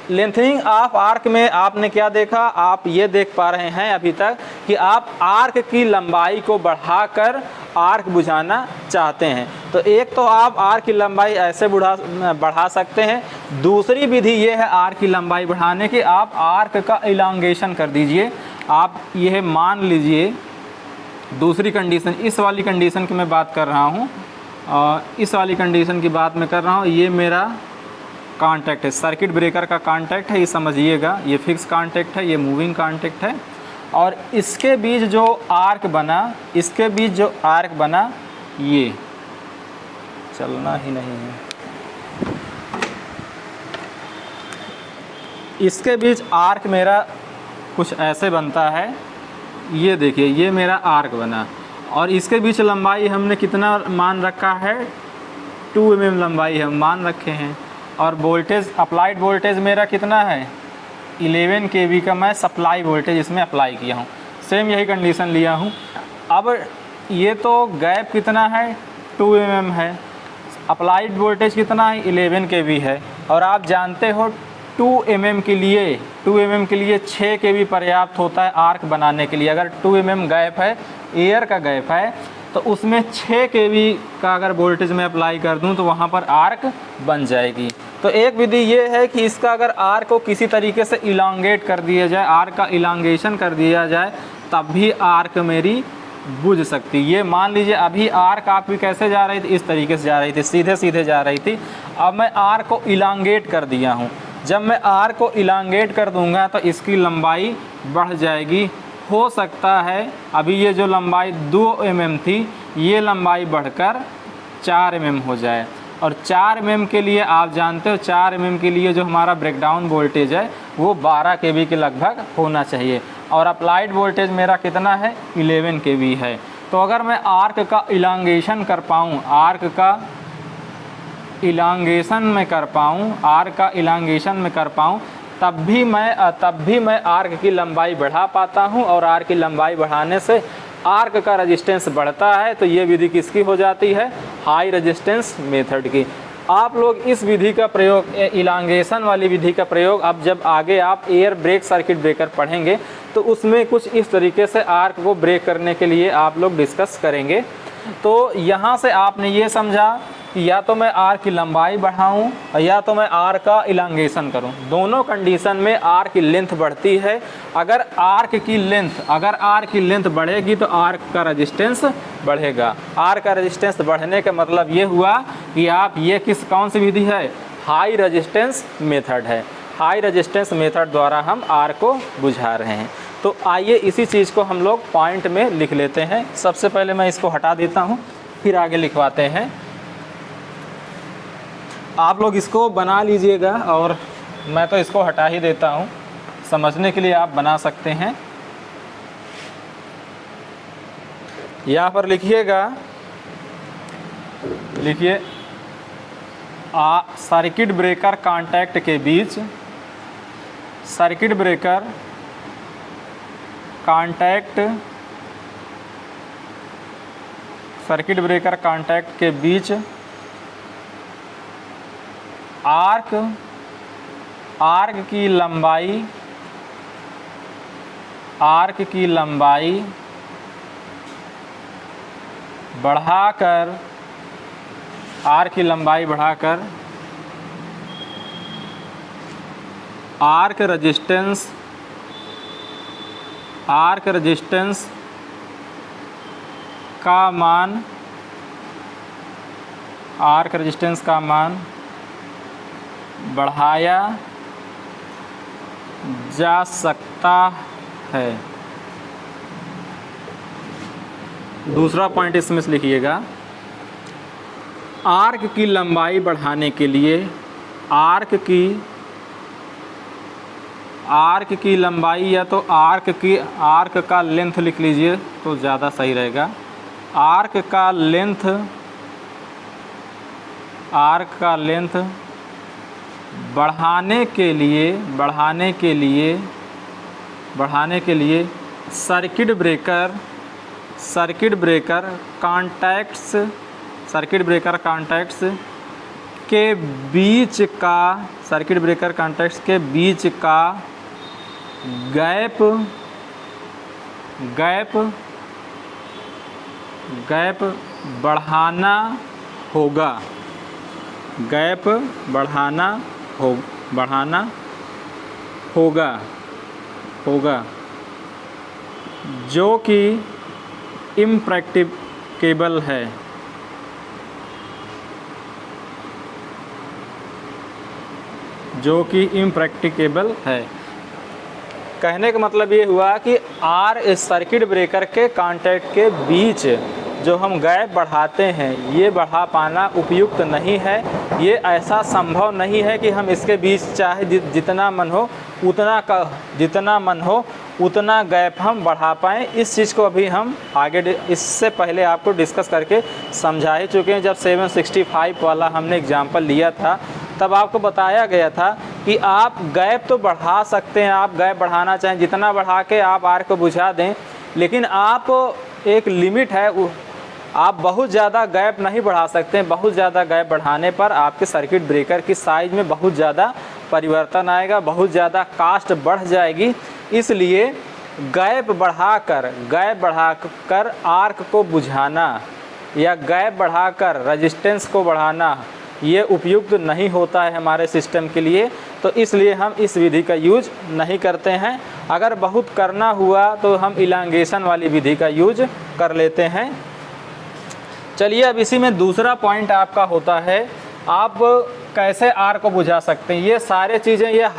लेंथनिंग ऑफ आर्क में आपने क्या देखा, आप ये देख पा रहे हैं अभी तक कि आप आर्क की लंबाई को बढ़ाकर आर्क बुझाना चाहते हैं। तो एक तो आप आर्क की लंबाई ऐसे बढ़ा सकते हैं। दूसरी विधि ये है आर्क की लंबाई बढ़ाने की, आप आर्क का इलांगेशन कर दीजिए। आप यह मान लीजिए दूसरी कंडीशन, इस वाली कंडीशन की मैं बात कर रहा हूँ, इस वाली कंडीशन की बात मैं कर रहा हूँ। ये मेरा कांटेक्ट है, सर्किट ब्रेकर का कांटेक्ट है, ये समझिएगा। ये फिक्स कांटेक्ट है, ये मूविंग कांटेक्ट है। और इसके बीच जो आर्क बना, ये चलना ही नहीं है। इसके बीच आर्क मेरा कुछ ऐसे बनता है, ये देखिए, ये मेरा आर्क बना और इसके बीच लंबाई हमने कितना मान रखा है, 2 mm लंबाई हम मान रखे हैं। और वोल्टेज, अप्लाइड वोल्टेज मेरा कितना है, 11 kV का मैं सप्लाई वोल्टेज इसमें अप्लाई किया हूँ। सेम यही कंडीशन लिया हूँ। अब ये तो गैप कितना है, 2 mm है, अप्लाइड वोल्टेज कितना है, 11 kV है। और आप जानते हो 2 mm के लिए 6 kV पर्याप्त होता है आर्क बनाने के लिए। अगर 2 mm गैप है, एयर का गैप है, तो उसमें 6 kV का अगर वोल्टेज मैं अप्लाई कर दूं तो वहाँ पर आर्क बन जाएगी। तो एक विधि ये है कि इसका अगर आर्क को किसी तरीके से इलांगेट कर दिया जाए, आर्क का इलांगेशन कर दिया जाए, तब भी आर्क मेरी बुझ सकती। ये मान लीजिए अभी आर्क आपकी कैसे जा रही थी, इस तरीके से जा रही थी, सीधे सीधे जा रही थी। अब मैं आर्क को इलांगेट कर दिया हूँ। जब मैं आर्क को इलांगेट कर दूंगा तो इसकी लंबाई बढ़ जाएगी। हो सकता है अभी ये जो लंबाई 2 mm थी, ये लंबाई बढ़कर 4 mm हो जाए। और 4 mm के लिए आप जानते हो, 4 mm के लिए जो हमारा ब्रेकडाउन वोल्टेज है वो 12 kV के लगभग होना चाहिए। और अप्लाइड वोल्टेज मेरा कितना है, 11 kV है। तो अगर मैं आर्क का इलांगेशन कर पाऊँ, आर्क का इलांगेशन में कर पाऊँ, तब भी मैं आर्क की लंबाई बढ़ा पाता हूं। और आर्क की लंबाई बढ़ाने से आर्क का रेजिस्टेंस बढ़ता है। तो ये विधि किसकी हो जाती है, हाई रेजिस्टेंस मेथड की। आप लोग इस विधि का प्रयोग, इलांगेशन वाली विधि का प्रयोग, अब जब आगे आप एयर ब्रेक सर्किट ब्रेकर पढ़ेंगे तो उसमें कुछ इस तरीके से आर्क को ब्रेक करने के लिए आप लोग डिस्कस करेंगे। तो यहाँ से आपने ये समझा कि या तो मैं आर्क की लंबाई बढ़ाऊं या तो मैं आर्क का इलांगेशन करूं। दोनों कंडीशन में आर्क की लेंथ बढ़ती है। अगर आर्क की लेंथ बढ़ेगी तो आर्क का रेजिस्टेंस बढ़ेगा। आर्क का रेजिस्टेंस बढ़ने का मतलब ये हुआ कि आप ये कौन सी विधि है, हाई रेजिस्टेंस मेथड है। हाई रेजिस्टेंस मेथड द्वारा हम आर्क को बुझा रहे हैं। तो आइए इसी चीज़ को हम लोग पॉइंट में लिख लेते हैं। सबसे पहले मैं इसको हटा देता हूँ, फिर आगे लिखवाते हैं। आप लोग इसको बना लीजिएगा और मैं तो इसको हटा ही देता हूँ, समझने के लिए आप बना सकते हैं। यहाँ पर लिखिएगा, लिखिए सर्किट ब्रेकर कांटेक्ट के बीच, सर्किट ब्रेकर कांटेक्ट के बीच आर्क की लंबाई बढ़ाकर आर्क रेजिस्टेंस का मान बढ़ाया जा सकता है। दूसरा पॉइंट इसमें से लिखिएगा, आर्क की लंबाई बढ़ाने के लिए आर्क की लंबाई, या तो आर्क का लेंथ लिख लीजिए तो ज़्यादा सही रहेगा। आर्क का लेंथ बढ़ाने के लिए सर्किट ब्रेकर कॉन्टैक्ट्स के बीच का गैप बढ़ाना होगा, जो कि इम्प्रैक्टिकेबल है। कहने का मतलब ये हुआ कि इस सर्किट ब्रेकर के कांटेक्ट के बीच जो हम गैप बढ़ाते हैं, ये बढ़ा पाना उपयुक्त नहीं है। ये ऐसा संभव नहीं है कि हम इसके बीच चाहे जितना मन हो उतना गैप हम बढ़ा पाएँ। इस चीज़ को अभी हम आगे इससे पहले आपको डिस्कस करके समझा ही चुके हैं। जब 765 वाला हमने एग्जाम्पल लिया था तब आपको बताया गया था कि आप गैप तो बढ़ा सकते हैं, आप गैप बढ़ाना चाहें जितना बढ़ा के आप आर्क को बुझा दें, लेकिन आप एक लिमिट है, आप बहुत ज़्यादा गैप नहीं बढ़ा सकते। बहुत ज़्यादा गैप बढ़ाने पर आपके सर्किट ब्रेकर की साइज़ में बहुत ज़्यादा परिवर्तन आएगा, बहुत ज़्यादा कास्ट बढ़ जाएगी। इसलिए गैप बढ़ाकर आर्क को बुझाना या गैप बढ़ाकर रेजिस्टेंस को बढ़ाना ये उपयुक्त नहीं होता है हमारे सिस्टम के लिए। तो इसलिए हम इस विधि का यूज नहीं करते हैं। अगर बहुत करना हुआ तो हम इलांगेशन वाली विधि का यूज कर लेते हैं। चलिए अब इसी में दूसरा पॉइंट आपका होता है, आप कैसे आर्क को बुझा सकते हैं। ये सारे चीज़ें, ये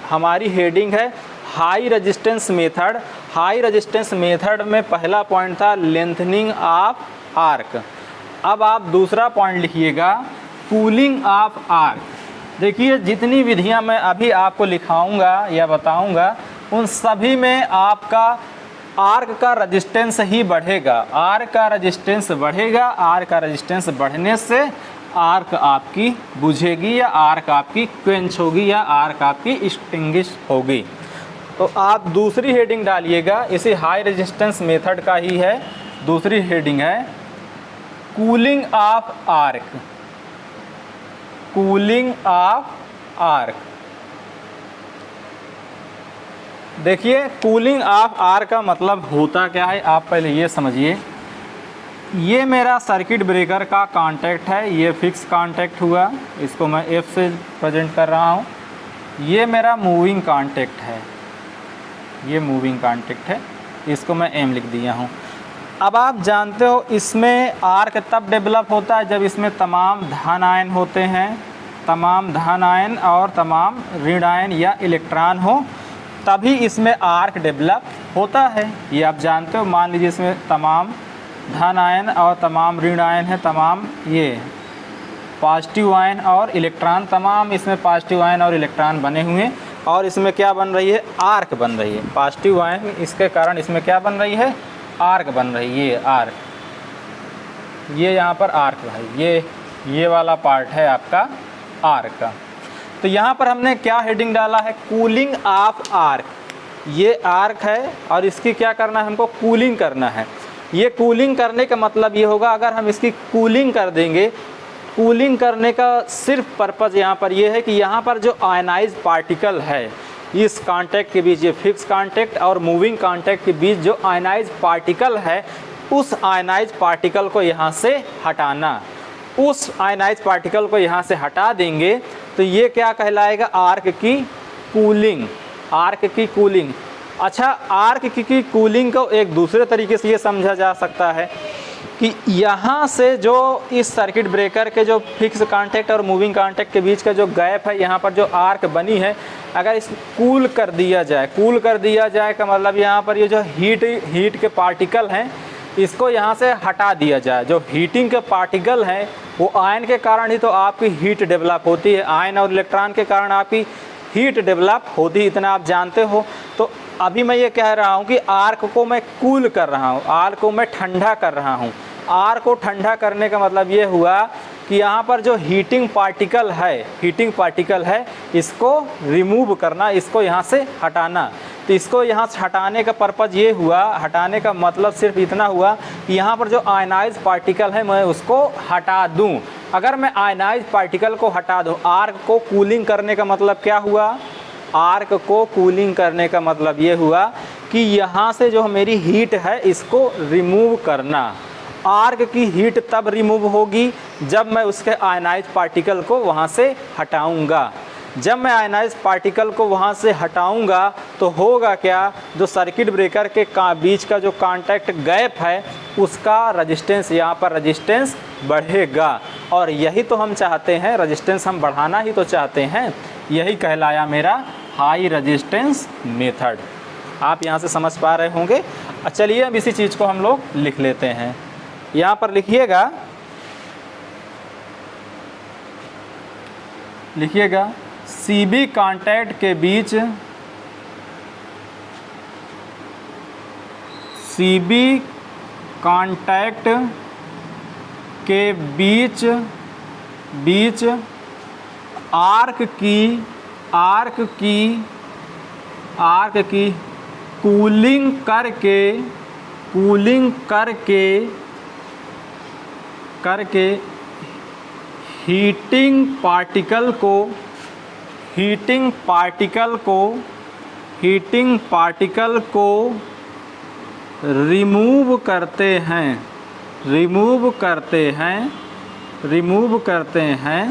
हमारी हेडिंग है high resistance method. High resistance method में पहला पॉइंट था लेंथनिंग ऑफ आर्क। अब आप दूसरा पॉइंट लिखिएगा कूलिंग ऑफ आर्क। देखिए जितनी विधियां मैं अभी आपको लिखाऊंगा या बताऊंगा उन सभी में आपका आर्क का रेजिस्टेंस ही बढ़ेगा। आर्क का रेजिस्टेंस बढ़ेगा, आर्क का रेजिस्टेंस बढ़ने से आर्क आपकी बुझेगी या आर्क आपकी क्वेंच होगी या आर्क आपकी एक्सटिंग्विश होगी। तो आप दूसरी हेडिंग डालिएगा, इसी हाई रेजिस्टेंस मेथड का ही है। दूसरी हेडिंग है cooling of arc. Cooling of arc. देखिए कूलिंग ऑफ आर्क का मतलब होता क्या है, आप पहले ये समझिए। ये मेरा सर्किट ब्रेकर का कांटेक्ट है, ये फिक्स कांटेक्ट हुआ, इसको मैं F से प्रेजेंट कर रहा हूँ। ये मेरा मूविंग कांटेक्ट है, ये मूविंग कांटेक्ट है, इसको मैं M लिख दिया हूँ। अब आप जानते हो इसमें आर्क तब डेवलप होता है जब इसमें तमाम धन आयन होते हैं, तमाम धन आयन और तमाम ऋण आयन या इलेक्ट्रॉन हो, तभी इसमें आर्क डेवलप होता है। ये आप जानते हो। मान लीजिए इसमें तमाम धन आयन और तमाम ऋण आयन है, तमाम ये पॉजिटिव आयन और इलेक्ट्रॉन, तमाम इसमें पॉजिटिव आयन और इलेक्ट्रॉन बने हुए हैं और इसमें क्या बन रही है, आर्क बन रही है। पॉजिटिव आयन इसके कारण इसमें क्या बन रही है, आर्क बन रही है। ये आर्क, ये यहाँ पर आर्क भाई, ये वाला पार्ट है आपका आर्क का। तो यहाँ पर हमने क्या हेडिंग डाला है, कूलिंग ऑफ आर्क। ये आर्क है और इसकी क्या करना है, हमको कूलिंग करना है। ये कूलिंग करने का मतलब ये होगा, अगर हम इसकी कूलिंग कर देंगे, कूलिंग करने का सिर्फ पर्पज़ यहाँ पर ये है कि यहाँ पर जो आयनाइज पार्टिकल है इस कांटेक्ट के बीच, ये फिक्स कांटेक्ट और मूविंग कांटेक्ट के बीच जो आयनाइज पार्टिकल है, उस आयनाइज पार्टिकल को यहाँ से हटाना। उस आयनाइज पार्टिकल को यहाँ से हटा देंगे तो ये क्या कहलाएगा, आर्क की कूलिंग। आर्क की कूलिंग। अच्छा, आर्क की कूलिंग को एक दूसरे तरीके से ये समझा जा सकता है कि यहाँ से जो इस सर्किट ब्रेकर के जो फिक्स कांटेक्ट और मूविंग कांटेक्ट के बीच का जो गैप है, यहाँ पर जो आर्क बनी है, अगर इस कूल कर दिया जाए, कूल कर दिया जाए का मतलब यहाँ पर ये जो हीट के पार्टिकल हैं इसको यहाँ से हटा दिया जाए। जो हीटिंग के पार्टिकल हैं वो आयन के कारण ही तो आपकी हीट डेवलप होती है, आयन और इलेक्ट्रॉन के कारण आपकी हीट डेवलप होती है, इतना आप जानते हो। तो अभी मैं ये कह रहा हूँ कि आर्क को मैं कूल कर रहा हूँ, आर्क को मैं ठंडा कर रहा हूँ। आर्क को ठंडा करने का मतलब ये हुआ कि यहाँ पर जो हीटिंग पार्टिकल है इसको रिमूव करना, इसको यहाँ से हटाना। तो इसको यहाँ से हटाने का पर्पज़ ये हुआ, हटाने का मतलब सिर्फ इतना हुआ कि यहाँ पर जो आयनाइज पार्टिकल है मैं उसको हटा दूँ। अगर मैं आयनाइज पार्टिकल को हटा दूँ, आर्क को कूलिंग करने का मतलब क्या हुआ, आर्क को कूलिंग करने का मतलब ये हुआ कि यहाँ से जो मेरी हीट है इसको रिमूव करना। आर्क की हीट तब रिमूव होगी जब मैं उसके आयनाइज पार्टिकल को वहाँ से हटाऊंगा। जब मैं आयनाइज पार्टिकल को वहाँ से हटाऊंगा तो होगा क्या, जो सर्किट ब्रेकर के बीच का जो कांटेक्ट गैप है उसका रेजिस्टेंस, यहाँ पर रेजिस्टेंस बढ़ेगा। और यही तो हम चाहते हैं, रेजिस्टेंस हम बढ़ाना ही तो चाहते हैं। यही कहलाया मेरा हाई रेजिस्टेंस मेथड। आप यहाँ से समझ पा रहे होंगे। चलिए अब इसी चीज़ को हम लोग लिख लेते हैं। यहाँ पर लिखिएगा CB कांटेक्ट के बीच, CB कांटेक्ट के बीच आर्क की कूलिंग करके हीटिंग पार्टिकल को रिमूव करते हैं।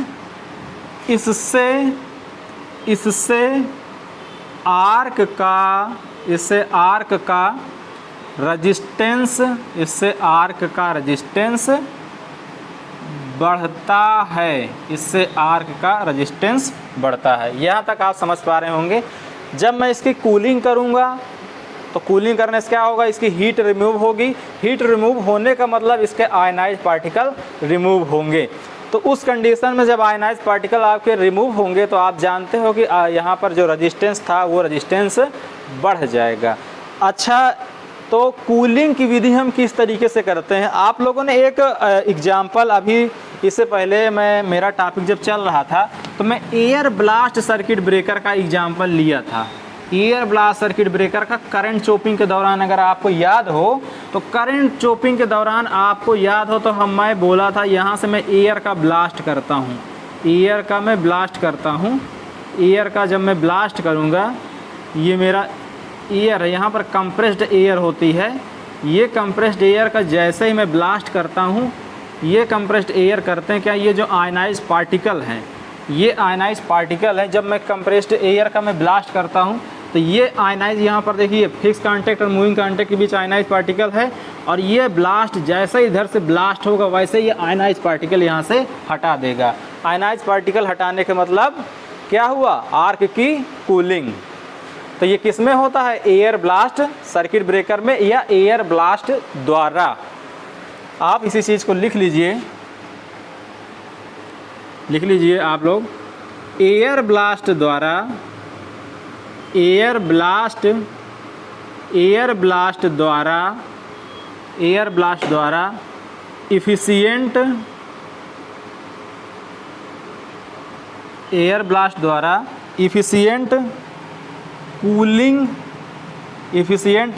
इससे आर्क का रेजिस्टेंस बढ़ता है। यहाँ तक आप समझ पा रहे होंगे। जब मैं इसकी कूलिंग करूँगा तो कूलिंग करने से क्या होगा, इसकी हीट रिमूव होगी। हीट रिमूव होने का मतलब इसके आयनाइज पार्टिकल रिमूव होंगे। तो उस कंडीशन में जब आयनाइज पार्टिकल आपके रिमूव होंगे तो आप जानते हो कि यहाँ पर जो रेजिस्टेंस था वो रेजिस्टेंस बढ़ जाएगा। अच्छा, तो कूलिंग की विधि हम किस तरीके से करते हैं, आप लोगों ने एक एग्जाम्पल, अभी इससे पहले मेरा टॉपिक जब चल रहा था तो मैं एयर ब्लास्ट सर्किट ब्रेकर का एग्जाम्पल लिया था। एयर ब्लास्ट सर्किट ब्रेकर का करंट चॉपिंग के दौरान अगर आपको याद हो तो करंट चॉपिंग के दौरान आपको याद हो तो मैं बोला था यहाँ से मैं एयर का ब्लास्ट करता हूँ, एयर का मैं ब्लास्ट करता हूँ, एयर का जब मैं ब्लास्ट करूँगा, ये मेरा एयर है, यहाँ पर कंप्रेस्ड एयर होती है, ये कंप्रेस्ड एयर का जैसे ही मैं ब्लास्ट करता हूँ, ये कंप्रेस्ड एयर करते हैं क्या, ये जो आयनाइज पार्टिकल हैं, ये आयनाइज पार्टिकल है, जब मैं कंप्रेस्ड एयर का मैं ब्लास्ट करता हूँ तो ये आयनाइज, यहाँ पर देखिए फिक्स कांटेक्ट और मूविंग कांटेक्ट के बीच आयनाइज पार्टिकल है, और ये ब्लास्ट जैसे इधर से ब्लास्ट होगा वैसे ये आयनाइज पार्टिकल यहाँ से हटा देगा। आयनाइज पार्टिकल हटाने के मतलब क्या हुआ, आर्क की कूलिंग। तो ये किस में होता है, एयर ब्लास्ट सर्किट ब्रेकर में या एयर ब्लास्ट द्वारा। आप इसी चीज़ को लिख लीजिए, लिख लीजिए आप लोग, एयर ब्लास्ट द्वारा, एयर ब्लास्ट द्वारा, एयर ब्लास्ट द्वारा इफिशिएंट, एयर ब्लास्ट द्वारा इफिशिएंट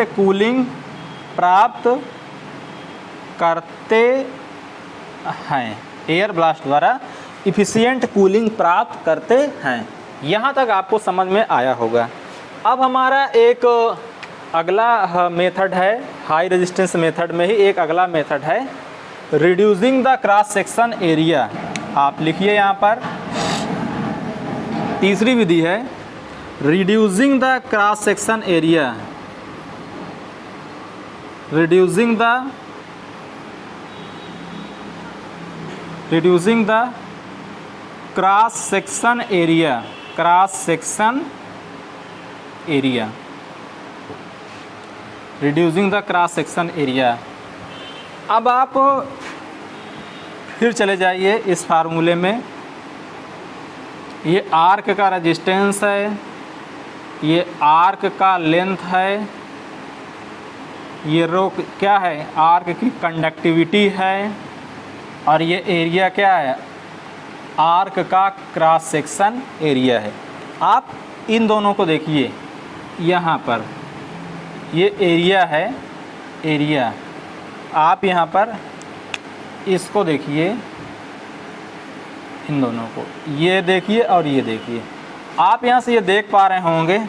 कूलिंग प्राप्त करते हैं, एयर ब्लास्ट द्वारा इफिशिएंट कूलिंग प्राप्त करते हैं। यहाँ तक आपको समझ में आया होगा। अब हमारा एक अगला मेथड है, हाई रेजिस्टेंस मेथड में ही एक अगला मेथड है, reducing the cross section area. आप लिखिए यहाँ पर, तीसरी विधि है reducing the cross section area, reducing the cross section area, cross section area, reducing the cross section area. अब आप फिर चले जाइए इस फार्मूले में, ये आर्क का रेजिस्टेंस है, ये आर्क का लेंथ है, ये रो क्या है, आर्क की कंडक्टिविटी है, और ये एरिया क्या है, आर्क का क्रॉस सेक्शन एरिया है। आप इन दोनों को देखिए, यहाँ पर ये एरिया है, एरिया, आप यहाँ पर इसको देखिए, इन दोनों को, ये देखिए और ये देखिए। आप यहाँ से ये देख पा रहे होंगे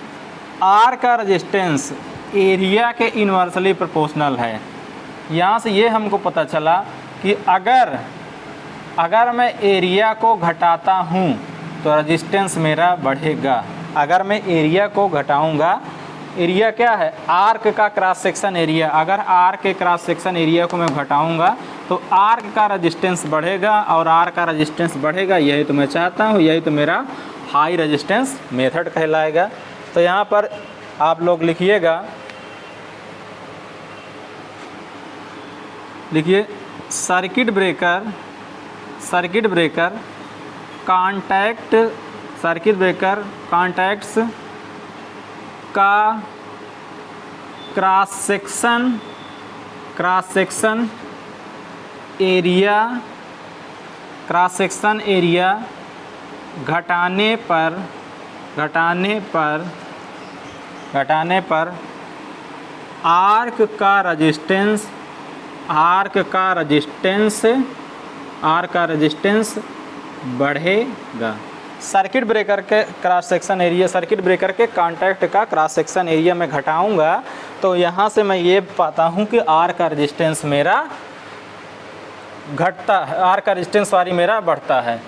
आर का रेजिस्टेंस एरिया के इन्वर्सली प्रोपोर्शनल है। यहाँ से ये हमको पता चला कि अगर मैं एरिया को घटाता हूँ तो रेजिस्टेंस मेरा बढ़ेगा। अगर मैं एरिया को घटाऊँगा, एरिया क्या है, आर्क का क्रॉस सेक्शन एरिया, अगर आर्क के क्रॉस सेक्शन एरिया को मैं घटाऊँगा तो आर्क का रेजिस्टेंस बढ़ेगा, और आर्क का रेजिस्टेंस बढ़ेगा, यही तो मैं चाहता हूँ, यही तो मेरा हाई रेजिस्टेंस मेथड कहलाएगा। तो यहाँ पर आप लोग लिखिएगा, लिखिए सर्किट ब्रेकर कॉन्टैक्ट्स का क्रॉस सेक्शन एरिया घटाने पर आर्क का रेजिस्टेंस बढ़ेगा। सर्किट ब्रेकर के cross section area, circuit breaker के कांटेक्ट का क्रॉस सेक्शन एरिया में घटाऊंगा तो यहाँ से मैं ये पाता हूँ कि आर का रेजिस्टेंस मेरा घटता है, आर का रेजिस्टेंस वाली मेरा बढ़ता है।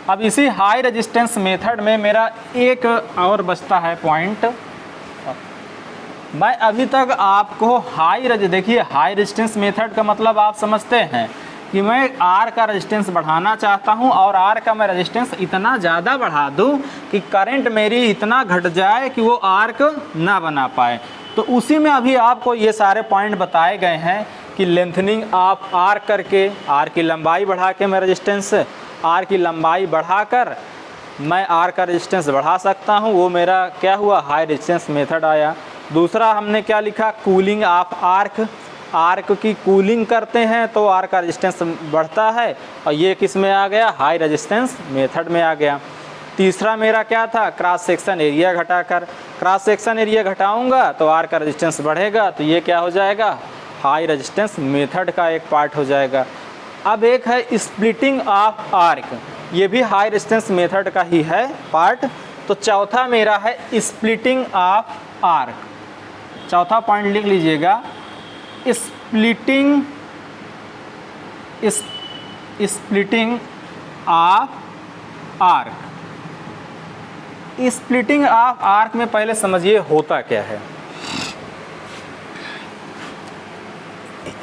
अब इसी हाई रेजिस्टेंस मेथड में मेरा एक और बचता है पॉइंट। मैं अभी तक आपको देखिए हाई रेजिस्टेंस मेथड का मतलब आप समझते हैं कि मैं आर का रेजिस्टेंस बढ़ाना चाहता हूं, और आर का मैं रेजिस्टेंस इतना ज़्यादा बढ़ा दूं कि करंट मेरी इतना घट जाए कि वो आर्क ना बना पाए। तो उसी में अभी आपको ये सारे पॉइंट बताए गए हैं कि लेंथनिंग आप आर करके, आर की लंबाई बढ़ा के मैं रेजिस्टेंस, आर की लंबाई बढ़ाकर मैं आर का रेजिस्टेंस बढ़ा सकता हूँ। वो मेरा क्या हुआ, हाई रेजिस्टेंस मेथड आया। दूसरा हमने क्या लिखा, कूलिंग ऑफ आर्क की कूलिंग करते हैं तो आर का रेजिस्टेंस बढ़ता है, और ये किस में आ गया, हाई रेजिस्टेंस मेथड में आ गया। तीसरा मेरा क्या था, क्रॉस सेक्शन एरिया घटाकर, क्रॉस सेक्शन एरिया घटाऊंगा तो आर का रेजिस्टेंस बढ़ेगा, तो ये क्या हो जाएगा, हाई रेजिस्टेंस मेथड का एक पार्ट हो जाएगा। अब एक है स्प्लिटिंग ऑफ आर्क। ये भी हाई रेजिस्टेंस मेथड का ही है पार्ट। तो चौथा मेरा है स्प्लिटिंग ऑफ आर्क। चौथा पॉइंट लिख लीजिएगा, splitting of arc. Splitting of arc में पहले समझिए होता क्या है।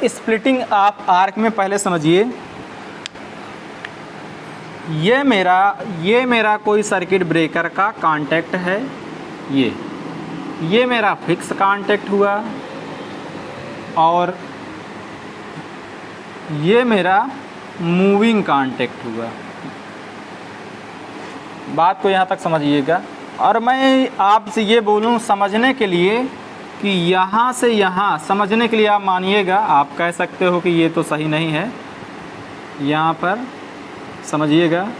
स्प्लिटिंग ऑफ आर्क में पहले समझिए, ये मेरा कोई सर्किट ब्रेकर का कांटेक्ट है, ये मेरा फिक्स कांटेक्ट हुआ, और ये मेरा मूविंग कांटेक्ट हुआ। बात को यहाँ तक समझिएगा। और मैं आपसे ये बोलूँ समझने के लिए कि यहाँ से यहाँ, समझने के लिए आप मानिएगा, आप कह सकते हो कि ये तो सही नहीं है, यहाँ पर समझिएगा।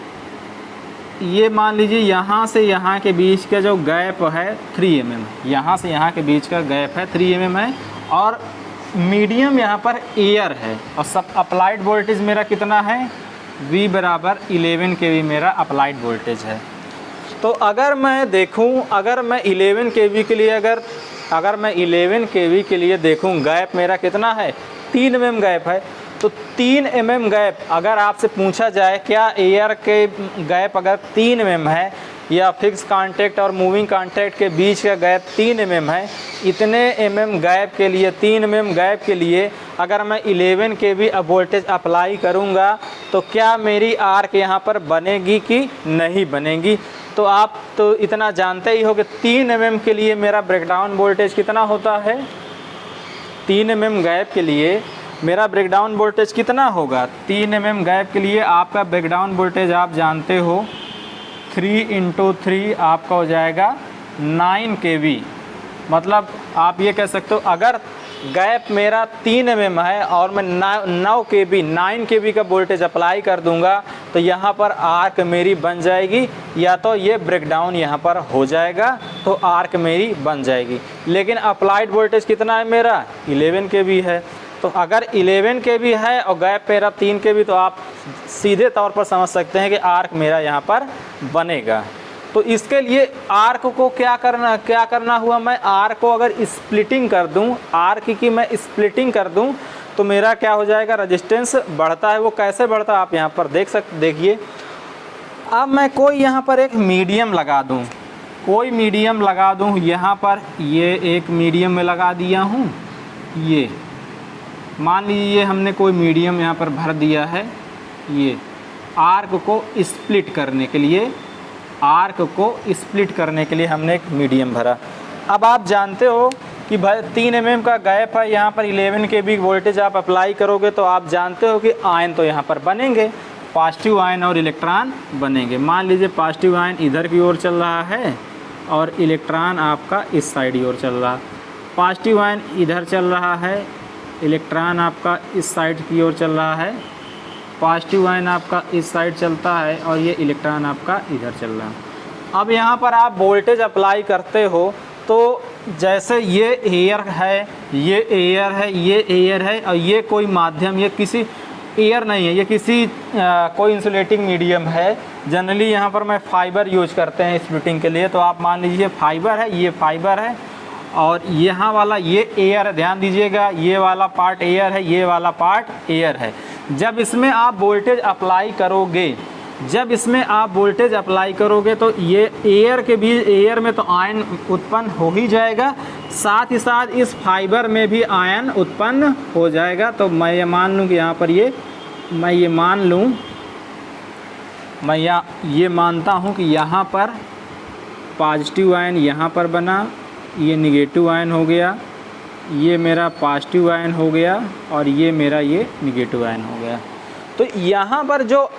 ये मान लीजिए यहाँ से यहाँ के बीच का जो गैप है 3 mm, यहाँ से यहाँ के बीच का गैप है 3 mm है, और मीडियम यहाँ पर एयर है, और सब अप्लाइड वोल्टेज मेरा कितना है, V बराबर 11 kV मेरा अप्लाइड वोल्टेज है। तो अगर मैं देखूँ, अगर मैं 11 kV के लिए अगर मैं 11 kV के लिए देखूँ, गैप मेरा कितना है, 3 mm गैप है। तो 3 mm गैप, अगर आपसे पूछा जाए क्या एयर के गैप अगर 3 mm है, या फिक्स कांटेक्ट और मूविंग कांटेक्ट के बीच का गैप 3 mm है, इतने mm गैप के लिए, 3 mm गैप के लिए अगर मैं 11 kV वोल्टेज अप्लाई करूँगा तो क्या मेरी आर्क यहाँ पर बनेगी कि नहीं बनेगी। तो आप तो इतना जानते ही हो कि 3 mm के लिए मेरा ब्रेकडाउन वोल्टेज कितना होता है, 3 mm गैप के लिए मेरा ब्रेकडाउन वोल्टेज कितना होगा। 3 mm गैप के लिए आपका ब्रेकडाउन वोल्टेज आप जानते हो 3 × 3 आपका हो जाएगा 9 kV। मतलब आप ये कह सकते हो अगर गैप मेरा 3 mm है और मैं 9 kV का वोल्टेज अप्लाई कर दूंगा तो यहाँ पर आर्क मेरी बन जाएगी, या तो ये ब्रेकडाउन यहाँ पर हो जाएगा तो आर्क मेरी बन जाएगी। लेकिन अप्लाइड वोल्टेज कितना है मेरा, 11 kV है। तो अगर 11 kV है और गैप मेरा 3 kV, तो आप सीधे तौर पर समझ सकते हैं कि आर्क मेरा यहाँ पर बनेगा। तो इसके लिए आर्क को क्या करना हुआ, मैं आर्क को अगर स्प्लिटिंग कर दूं, आर्क की मैं स्प्लिटिंग कर दूं तो मेरा क्या हो जाएगा, रेजिस्टेंस बढ़ता है। वो कैसे बढ़ता है आप यहाँ पर देखिए। अब मैं कोई यहाँ पर एक मीडियम लगा दूँ, यहाँ पर ये एक मीडियम में लगा दिया हूँ। ये मान लीजिए हमने कोई मीडियम यहाँ पर भर दिया है, ये आर्क को स्प्लिट करने के लिए हमने एक मीडियम भरा। अब आप जानते हो कि भाई 3 mm का गैप है, यहाँ पर 11 kV वोल्टेज आप अप्लाई करोगे तो आप जानते हो कि आयन तो यहाँ पर बनेंगे, पॉजिटिव आयन और इलेक्ट्रॉन बनेंगे। मान लीजिए पॉजिटिव आयन इधर की ओर चल रहा है और इलेक्ट्रॉन आपका इस साइड की ओर चल रहा है। पॉजिटिव आयन इधर चल रहा है, इलेक्ट्रॉन आपका इस साइड की ओर चल रहा है। पॉजिटिव आयन आपका इस साइड चलता है और ये इलेक्ट्रॉन आपका इधर चल रहा है। अब यहाँ पर आप वोल्टेज अप्लाई करते हो तो जैसे ये एयर है, और ये कोई माध्यम, ये किसी एयर नहीं है, ये किसी कोई इंसुलेटिंग मीडियम है। जनरली यहाँ पर मैं फाइबर यूज करते हैं स्प्लिटिंग के लिए। तो आप मान लीजिए फाइबर है, ये फाइबर है और यहाँ वाला ये एयर है। ध्यान दीजिएगा, ये वाला पार्ट एयर है, ये वाला पार्ट एयर है। जब इसमें आप वोल्टेज अप्लाई करोगे तो ये एयर के बीच, एयर में तो आयन उत्पन्न हो ही जाएगा, साथ ही साथ इस फाइबर में भी आयन उत्पन्न हो जाएगा। तो मैं ये मान लूँ कि यहाँ पर मैं ये मानता हूँ कि यहाँ पर पॉजिटिव आयन यहाँ पर बना, ये निगेटिव आयन हो गया, ये मेरा पॉजिटिव आयन हो गया और ये मेरा ये निगेटिव आयन हो गया। तो यहाँ पर जो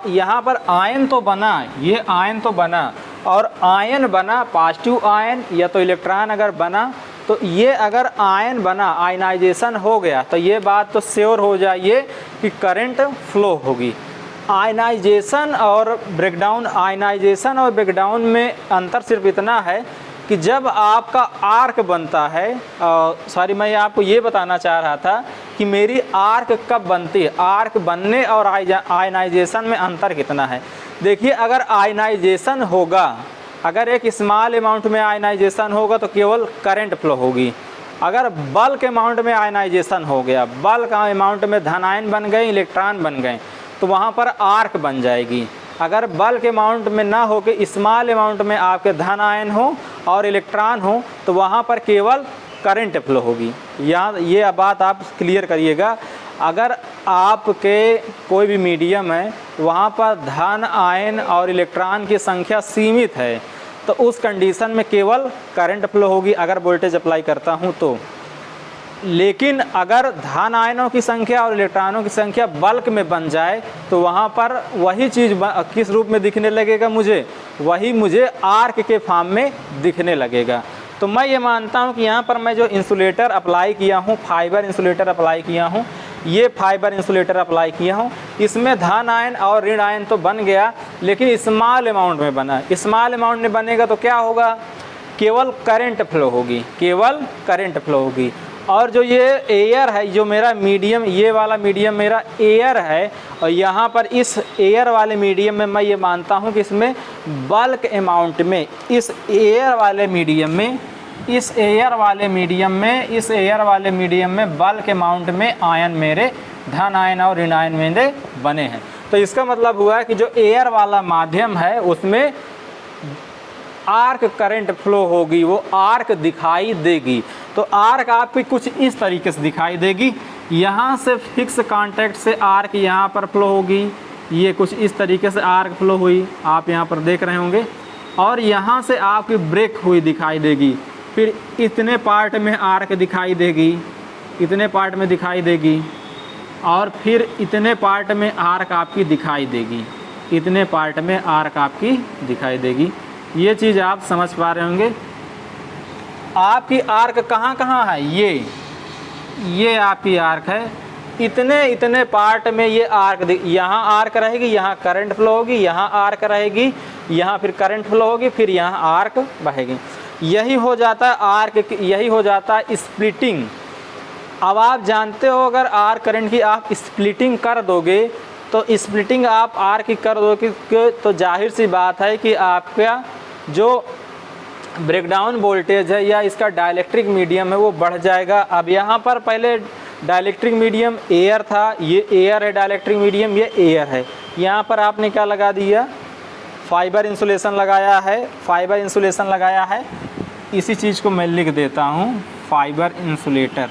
यहाँ पर आयन तो बना, ये आयन तो बना और आयन बना पॉजिटिव आयन या तो इलेक्ट्रॉन अगर बना, तो ये अगर आयन बना, आयनाइजेशन हो गया, तो ये बात तो श्योर हो जाइए कि करंट फ्लो होगी। आयनाइजेशन और ब्रेकडाउन में अंतर सिर्फ इतना है कि जब आपका आर्क बनता है, मैं आपको ये बताना चाह रहा था कि मेरी आर्क कब बनती है। आर्क बनने और आयनाइजेशन में अंतर कितना है। देखिए अगर आयनाइजेशन होगा, अगर एक स्मॉल अमाउंट में आयनाइजेशन होगा तो केवल करंट फ्लो होगी। अगर बल्क अमाउंट में आयनाइजेशन हो गया, बल्क अमाउंट में धन आयन बन गए, इलेक्ट्रॉन बन गए, तो वहाँ पर आर्क बन जाएगी। अगर बल्क अमाउंट में ना हो के स्मॉल अमाउंट में आपके धन आयन हो और इलेक्ट्रॉन हो तो वहाँ पर केवल करंट फ्लो होगी। यहाँ ये बात आप क्लियर करिएगा। अगर आपके कोई भी मीडियम है वहाँ पर धन आयन और इलेक्ट्रॉन की संख्या सीमित है तो उस कंडीशन में केवल करंट फ्लो होगी अगर वोल्टेज अप्लाई करता हूँ तो। लेकिन अगर धन आयनों की संख्या और इलेक्ट्रॉनों की संख्या बल्क में बन जाए तो वहाँ पर वही चीज़ किस रूप में दिखने लगेगा मुझे, वही मुझे आर्क के फॉर्म में दिखने लगेगा। तो मैं ये मानता हूँ कि यहाँ पर मैं जो इंसुलेटर अप्लाई किया हूँ, फाइबर इंसुलेटर अप्लाई किया हूँ, ये फाइबर इंसुलेटर अप्लाई किया हूँ, इसमें धन आयन और ऋण आयन तो बन गया लेकिन स्मॉल अमाउंट में बना। स्मॉल अमाउंट में बनेगा तो क्या होगा, केवल करंट फ्लो होगी, केवल करंट फ्लो होगी। और जो ये एयर है, जो मेरा मीडियम, ये वाला मीडियम मेरा एयर है और यहाँ पर इस एयर वाले मीडियम में मैं ये मानता हूँ कि इसमें बल्क अमाउंट में, इस एयर वाले मीडियम में, इस एयर वाले मीडियम में बल्क अमाउंट में आयन मेरे धन आयन और ऋण आयन मेरे बने हैं। तो इसका मतलब हुआ कि जो एयर वाला माध्यम है उसमें आर्क करंट फ्लो होगी, वो आर्क दिखाई देगी। तो आर्क आपकी कुछ इस तरीके से दिखाई देगी। यहाँ से फिक्स कांटेक्ट से आर्क यहाँ पर फ्लो होगी, ये कुछ इस तरीके से आर्क फ्लो हुई, आप यहाँ पर देख रहे होंगे। और यहाँ से आपकी ब्रेक हुई दिखाई देगी, फिर इतने पार्ट में आर्क दिखाई देगी, इतने पार्ट में दिखाई देगी, और फिर इतने पार्ट में आर्क आपकी दिखाई देगी, इतने पार्ट में आर्क आपकी दिखाई देगी। ये चीज़ आप समझ पा रहे होंगे। आपकी आर्क कहाँ कहाँ है, ये आपकी आर्क है, इतने पार्ट में ये आर्क, यहाँ आर्क रहेगी, यहाँ करंट फ्लो होगी, यहाँ आर्क रहेगी, यहाँ फिर करंट फ्लो होगी, फिर यहाँ आर्क बहेगी। यही हो जाता है आर्क, यही हो जाता है स्प्लिटिंग। अब आप जानते हो अगर आर्क करंट की आप स्प्लिटिंग कर दोगे तो स्प्लिटिंग आप आर्क की कर दोगे तो जाहिर सी बात है कि आपका जो ब्रेकडाउन वोल्टेज है या इसका डाइलेक्ट्रिक मीडियम है वो बढ़ जाएगा। अब यहाँ पर पहले डाइलेक्ट्रिक मीडियम एयर था, ये एयर है, डाइलेक्ट्रिक मीडियम ये एयर है। यहाँ पर आपने क्या लगा दिया, फाइबर इंसुलेशन लगाया है, फाइबर इंसुलेशन लगाया है। इसी चीज़ को मैं लिख देता हूँ, fibre insulator,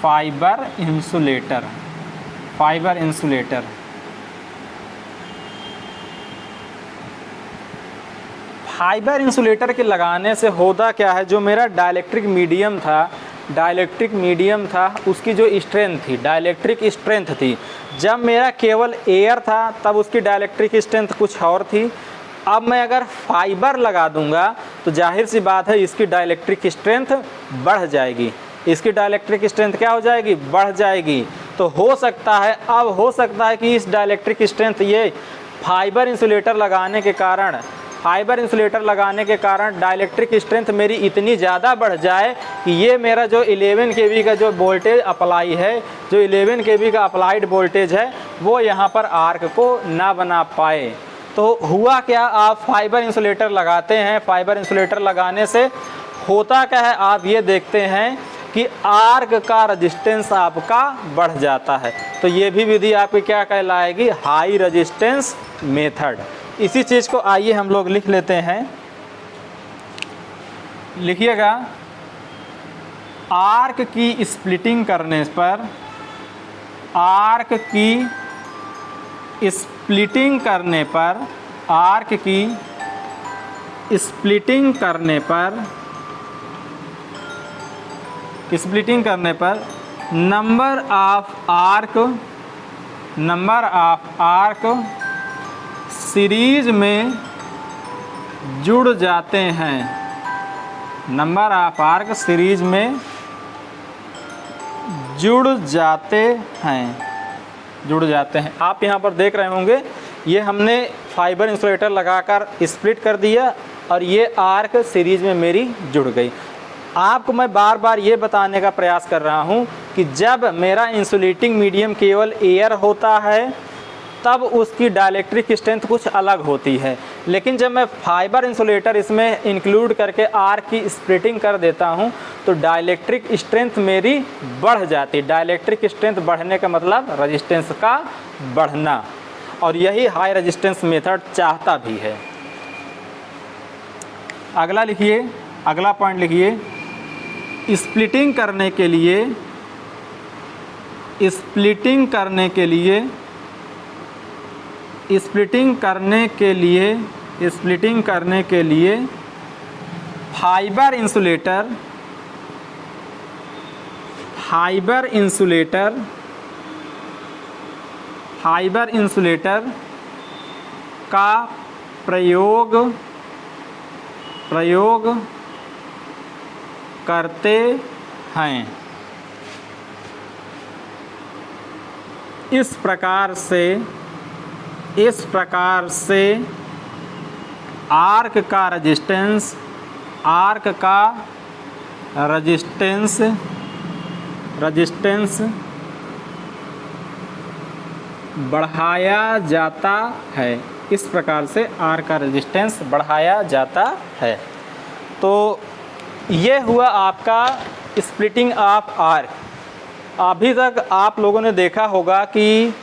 fibre insulator, fibre insulator. Fibre insulator के लगाने से होता क्या है, जो मेरा डाइलेक्ट्रिक मीडियम था उसकी जो स्ट्रेंथ थी, डाइलेक्ट्रिक स्ट्रेंथ थी, जब मेरा केवल एयर था तब उसकी डाइलेक्ट्रिक स्ट्रेंथ कुछ और थी। अब मैं अगर फाइबर लगा दूंगा तो जाहिर सी बात है इसकी डाइलेक्ट्रिक स्ट्रेंथ बढ़ जाएगी, इसकी डाइलेक्ट्रिक स्ट्रेंथ क्या हो जाएगी, बढ़ जाएगी। तो हो सकता है कि इस डाइलेक्ट्रिक स्ट्रेंथ, ये फाइबर इंसुलेटर लगाने के कारण डाइलेक्ट्रिक स्ट्रेंथ मेरी इतनी ज़्यादा बढ़ जाए कि ये मेरा जो 11 kV का जो वोल्टेज अप्लाई है, जो 11 kV का अप्लाइड वोल्टेज है वो यहाँ पर आर्क को ना बना पाए। तो हुआ क्या, आप फाइबर इंसुलेटर लगाते हैं, फाइबर इंसुलेटर लगाने से होता क्या है आप ये देखते हैं कि आर्क का रेजिस्टेंस आपका बढ़ जाता है। तो ये भी विधि आपकी क्या कहलाएगी, हाई रेजिस्टेंस मेथड। इसी चीज़ को आइए हम लोग लिख लेते हैं, लिखिएगा, आर्क की स्प्लिटिंग करने पर, आर्क की स्प्लिटिंग करने पर, आर्क की स्प्लिटिंग करने पर, स्प्लिटिंग करने पर नंबर ऑफ आर्क सीरीज में जुड़ जाते हैं, नंबर ऑफ आर्क सीरीज में जुड़ जाते हैं। आप यहाँ पर देख रहे होंगे ये हमने फाइबर इंसुलेटर लगाकर स्प्लिट कर दिया और ये आर्क सीरीज में मेरी जुड़ गई। आपको मैं बार बार ये बताने का प्रयास कर रहा हूँ कि जब मेरा इंसुलेटिंग मीडियम केवल एयर होता है तब उसकी डाइलेक्ट्रिक स्ट्रेंथ कुछ अलग होती है। लेकिन जब मैं फाइबर इंसुलेटर इसमें इंक्लूड करके आर्क की स्प्लिटिंग कर देता हूँ तो डाइलेक्ट्रिक स्ट्रेंथ मेरी बढ़ जाती। डाइलेक्ट्रिक स्ट्रेंथ बढ़ने का मतलब रेजिस्टेंस का बढ़ना, और यही हाई रेजिस्टेंस मेथड चाहता भी है। अगला लिखिए, अगला पॉइंट लिखिए, स्प्लिटिंग करने के लिए फाइबर इंसुलेटर का प्रयोग करते हैं। इस प्रकार से आर्क का रेजिस्टेंस बढ़ाया जाता है। इस प्रकार से आर्क का रेजिस्टेंस बढ़ाया जाता है। तो ये हुआ आपका स्प्लिटिंग ऑफ आर्क। अभी तक आप लोगों ने देखा होगा कि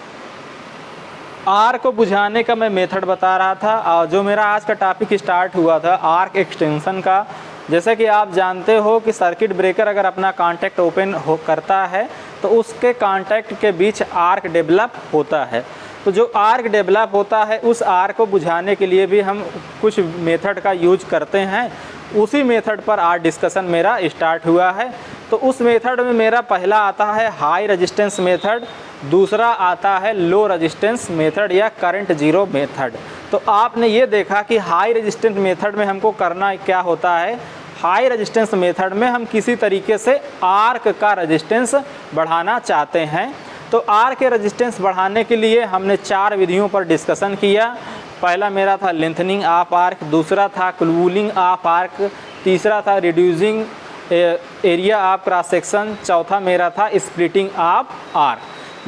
आर्क को बुझाने का मैं मेथड बता रहा था, और जो मेरा आज का टॉपिक स्टार्ट हुआ था आर्क एक्सटेंशन का। जैसे कि आप जानते हो कि सर्किट ब्रेकर अगर अपना कॉन्टैक्ट ओपन करता है तो उसके कॉन्टैक्ट के बीच आर्क डेवलप होता है। तो जो आर्क डेवलप होता है उस आर्क को बुझाने के लिए भी हम कुछ मेथड का यूज करते हैं। उसी मेथड पर आज डिस्कशन मेरा स्टार्ट हुआ है। तो उस मेथड में मेरा पहला आता है हाई रेजिस्टेंस मेथड, दूसरा आता है लो रेजिस्टेंस मेथड या करंट जीरो मेथड। तो आपने ये देखा कि हाई रेजिस्टेंस मेथड में हमको करना क्या होता है। हाई रेजिस्टेंस मेथड में हम किसी तरीके से आर्क का रेजिस्टेंस बढ़ाना चाहते हैं। तो आर्क के रेजिस्टेंस बढ़ाने के लिए हमने 4 विधियों पर डिस्कशन किया। पहला मेरा था लेंथनिंग ऑफ आर्क, दूसरा था कूलिंग ऑफ आर्क, तीसरा था reducing area of cross section, चौथा मेरा था स्प्लिटिंग ऑफ आर्क।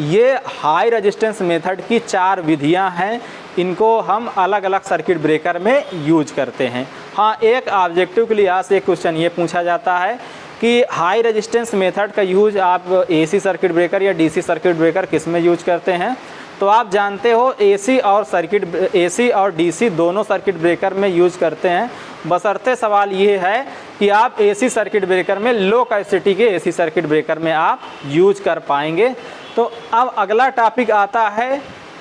ये हाई रेजिस्टेंस मेथड की 4 विधियां हैं। इनको हम अलग अलग सर्किट ब्रेकर में यूज करते हैं। हाँ, एक ऑब्जेक्टिव के लिहाज से एक क्वेश्चन ये पूछा जाता है कि हाई रेजिस्टेंस मेथड का यूज आप एसी सर्किट ब्रेकर या डीसी सर्किट ब्रेकर किस में यूज करते हैं। तो आप जानते हो एसी और डीसी दोनों सर्किट ब्रेकर में यूज करते हैं। बशर्ते सवाल ये है कि आप एसी सर्किट ब्रेकर में लो कैपेसिटी के एसी सर्किट ब्रेकर में आप यूज कर पाएंगे। तो अब अगला टॉपिक आता है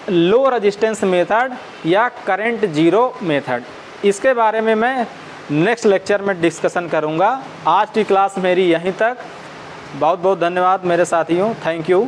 लो रेजिस्टेंस मेथड या करंट जीरो मेथड। इसके बारे में मैं नेक्स्ट लेक्चर में डिस्कशन करूंगा। आज की क्लास मेरी यहीं तक। बहुत बहुत धन्यवाद मेरे साथियों। Thank you.